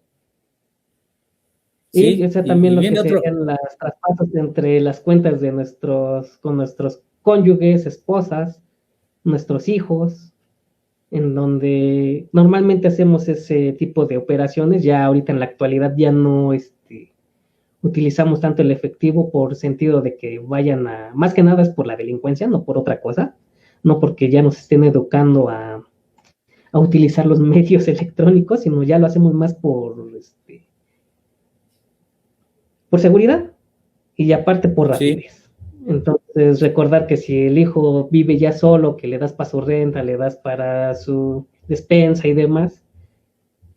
Y Sí, también lo que viene otro. serían las traspasos entre las cuentas de con nuestros cónyuges, esposas, nuestros hijos, en donde normalmente hacemos ese tipo de operaciones. Ya ahorita en la actualidad ya no utilizamos tanto el efectivo por sentido de que vayan más que nada es por la delincuencia, no por otra cosa, no porque ya nos estén educando a utilizar los medios electrónicos, sino ya lo hacemos más por seguridad y aparte por Sí, rapidez. Entonces, recordar que si el hijo vive ya solo, que le das para su renta, le das para su despensa y demás,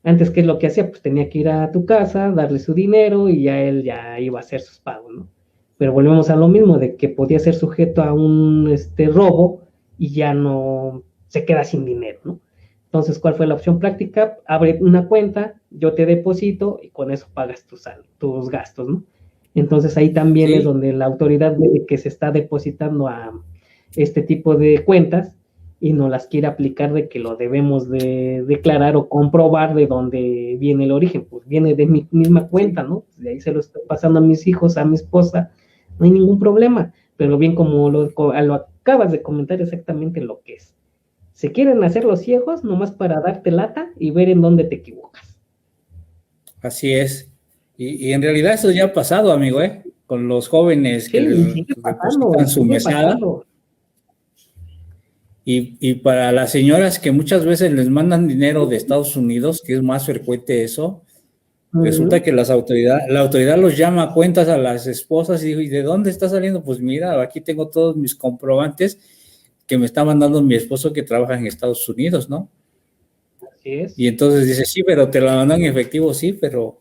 antes, ¿qué es lo que hacía? Pues tenía que ir a tu casa, darle su dinero y ya él ya iba a hacer sus pagos, ¿no? Pero volvemos a lo mismo, de que podía ser sujeto a un robo y ya no se queda sin dinero, ¿no? Entonces, ¿cuál fue la opción práctica? Abre una cuenta, yo te deposito y con eso pagas tus gastos, ¿no? Entonces ahí también es sí, donde la autoridad ve que se está depositando a este tipo de cuentas y no las quiere aplicar de que lo debemos de declarar o comprobar de dónde viene el origen. Pues viene de mi misma cuenta, ¿no? De ahí se lo estoy pasando a mis hijos, a mi esposa, no hay ningún problema. Pero bien como lo acabas de comentar exactamente lo que es. Se quieren hacer los ciegos nomás para darte lata y ver en dónde te equivocas. así es. Y en realidad eso ya ha pasado, amigo, ¿eh? Con los jóvenes que Sí, y les sigue pasando, depositan y su sigue mesada. pasando. Y para las señoras que muchas veces les mandan dinero de Estados Unidos, que es más frecuente eso, resulta que la autoridad los llama a cuentas a las esposas y dice, ¿y de dónde está saliendo? Pues mira, aquí tengo todos mis comprobantes que me está mandando mi esposo que trabaja en Estados Unidos, ¿no? Así es. Y entonces dice, sí, pero te lo mandó en efectivo, sí, pero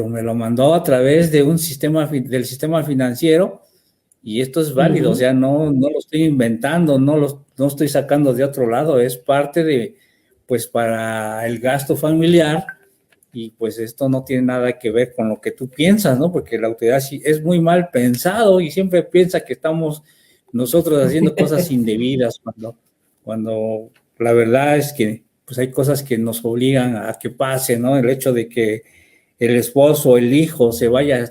me lo mandó a través de un del sistema financiero y esto es válido, o sea, no lo estoy inventando, no estoy sacando de otro lado, es parte de, pues, para el gasto familiar y pues esto no tiene nada que ver con lo que tú piensas, ¿no? Porque la autoridad sí es muy mal pensado y siempre piensa que estamos nosotros haciendo cosas indebidas cuando la verdad es que pues hay cosas que nos obligan a que pase, ¿no? El hecho de que el esposo o el hijo se vaya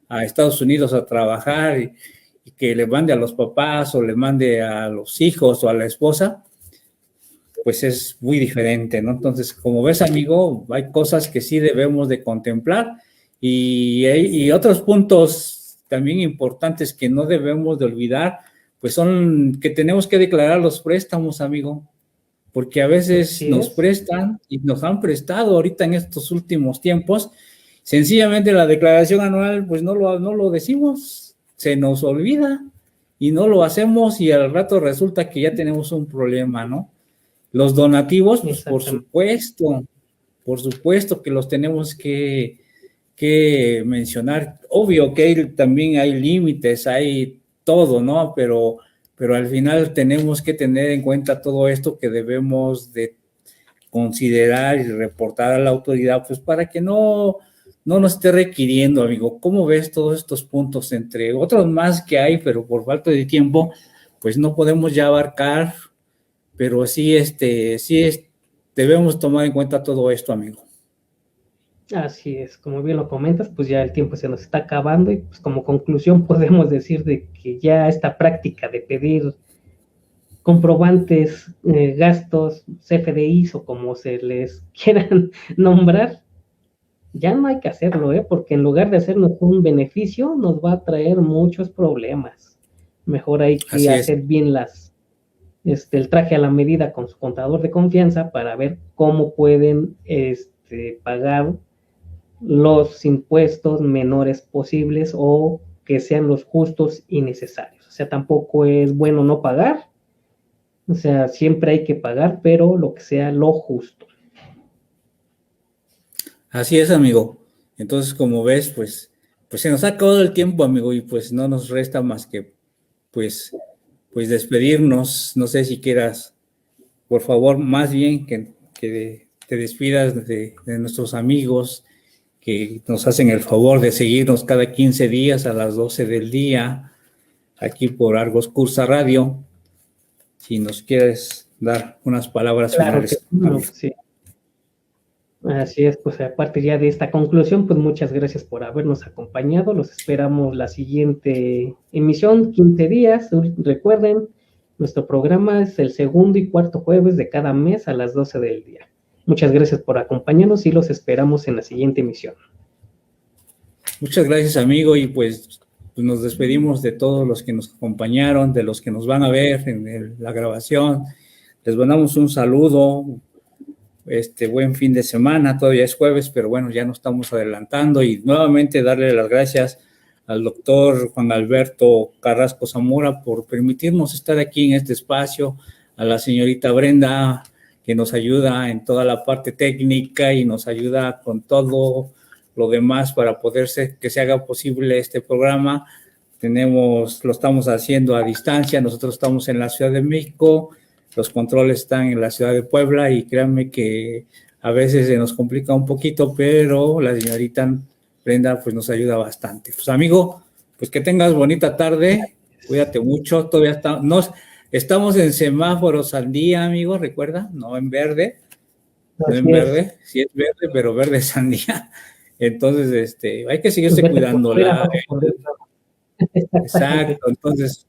a Estados Unidos a trabajar y que le mande a los papás o le mande a los hijos o a la esposa, pues es muy diferente, ¿no? Entonces, como ves, amigo, hay cosas que sí debemos de contemplar y otros puntos también importantes que no debemos de olvidar, pues son que tenemos que declarar los préstamos, amigo, porque a veces Así nos es. prestan y nos han prestado ahorita en estos últimos tiempos. Sencillamente la declaración anual, pues no lo decimos, se nos olvida y no lo hacemos y al rato resulta que ya tenemos un problema, ¿no? Los donativos, pues Exactamente. por supuesto que los tenemos que mencionar. Obvio que también hay límites, hay todo, ¿no? Pero al final tenemos que tener en cuenta todo esto que debemos de considerar y reportar a la autoridad, pues para que no nos esté requiriendo, amigo. ¿Cómo ves todos estos puntos, entre otros más que hay, pero por falta de tiempo, pues no podemos ya abarcar, pero sí, debemos tomar en cuenta todo esto, amigo. Así es, como bien lo comentas, pues ya el tiempo se nos está acabando y pues como conclusión podemos decir de que ya esta práctica de pedir comprobantes, gastos, CFDIs o como se les quieran nombrar, ya no hay que hacerlo, porque en lugar de hacernos un beneficio, nos va a traer muchos problemas. Mejor hay que Así es. hacer bien el traje a la medida con su contador de confianza para ver cómo pueden pagar los impuestos menores posibles o que sean los justos y necesarios. O sea, tampoco es bueno no pagar, O sea, siempre hay que pagar, pero lo que sea lo justo. Así es, amigo. Entonces, como ves, pues se nos ha acabado el tiempo, amigo, y pues no nos resta más que, pues, pues despedirnos. No sé si quieras, por favor, más bien que te despidas de nuestros amigos que nos hacen el favor de seguirnos cada 15 días a las 12 del día, aquí por Argos Cursa Radio. Si nos quieres dar unas palabras Claro que finales, sí, no, amigo. pues sí. Así es, pues aparte ya de esta conclusión, pues muchas gracias por habernos acompañado. Los esperamos la siguiente emisión, 15 días. Recuerden, nuestro programa es el segundo y cuarto jueves de cada mes a las 12 del día. Muchas gracias por acompañarnos y los esperamos en la siguiente emisión. Muchas gracias, amigo, y pues nos despedimos de todos los que nos acompañaron, de los que nos van a ver en la grabación. Les mandamos un saludo, buen fin de semana, todavía es jueves, pero bueno, ya nos estamos adelantando y nuevamente darle las gracias al doctor Juan Alberto Carrasco Zamora por permitirnos estar aquí en este espacio, a la señorita Brenda que nos ayuda en toda la parte técnica y nos ayuda con todo lo demás para que se haga posible este programa. Lo estamos haciendo a distancia, nosotros estamos en la Ciudad de México, los controles están en la ciudad de Puebla y créanme que a veces se nos complica un poquito, pero la señorita Brenda pues nos ayuda bastante. Pues amigo, pues que tengas bonita tarde, cuídate mucho, todavía estamos en semáforos al día, amigo, recuerda, no en verde, no en verde, sí es verde, pero verde es sandía. Entonces, hay que seguirse cuidando. Exacto, entonces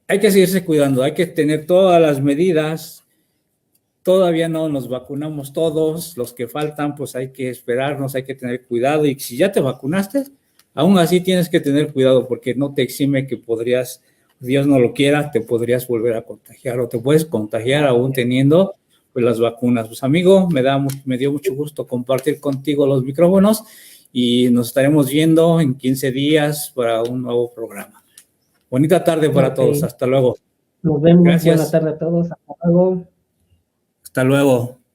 hay que seguirse cuidando, hay que tener todas las medidas. Todavía no nos vacunamos todos, los que faltan, pues hay que esperarnos, hay que tener cuidado. Y si ya te vacunaste, aún así tienes que tener cuidado porque no te exime que podrías, Dios no lo quiera, te podrías volver a contagiar o te puedes contagiar aún teniendo pues las vacunas. Pues amigo, me dio mucho gusto compartir contigo los micrófonos y nos estaremos viendo en 15 días para un nuevo programa. Bonita tarde para todos. Hasta luego. Nos vemos. Gracias. Buena tarde a todos. Hasta luego. Hasta luego.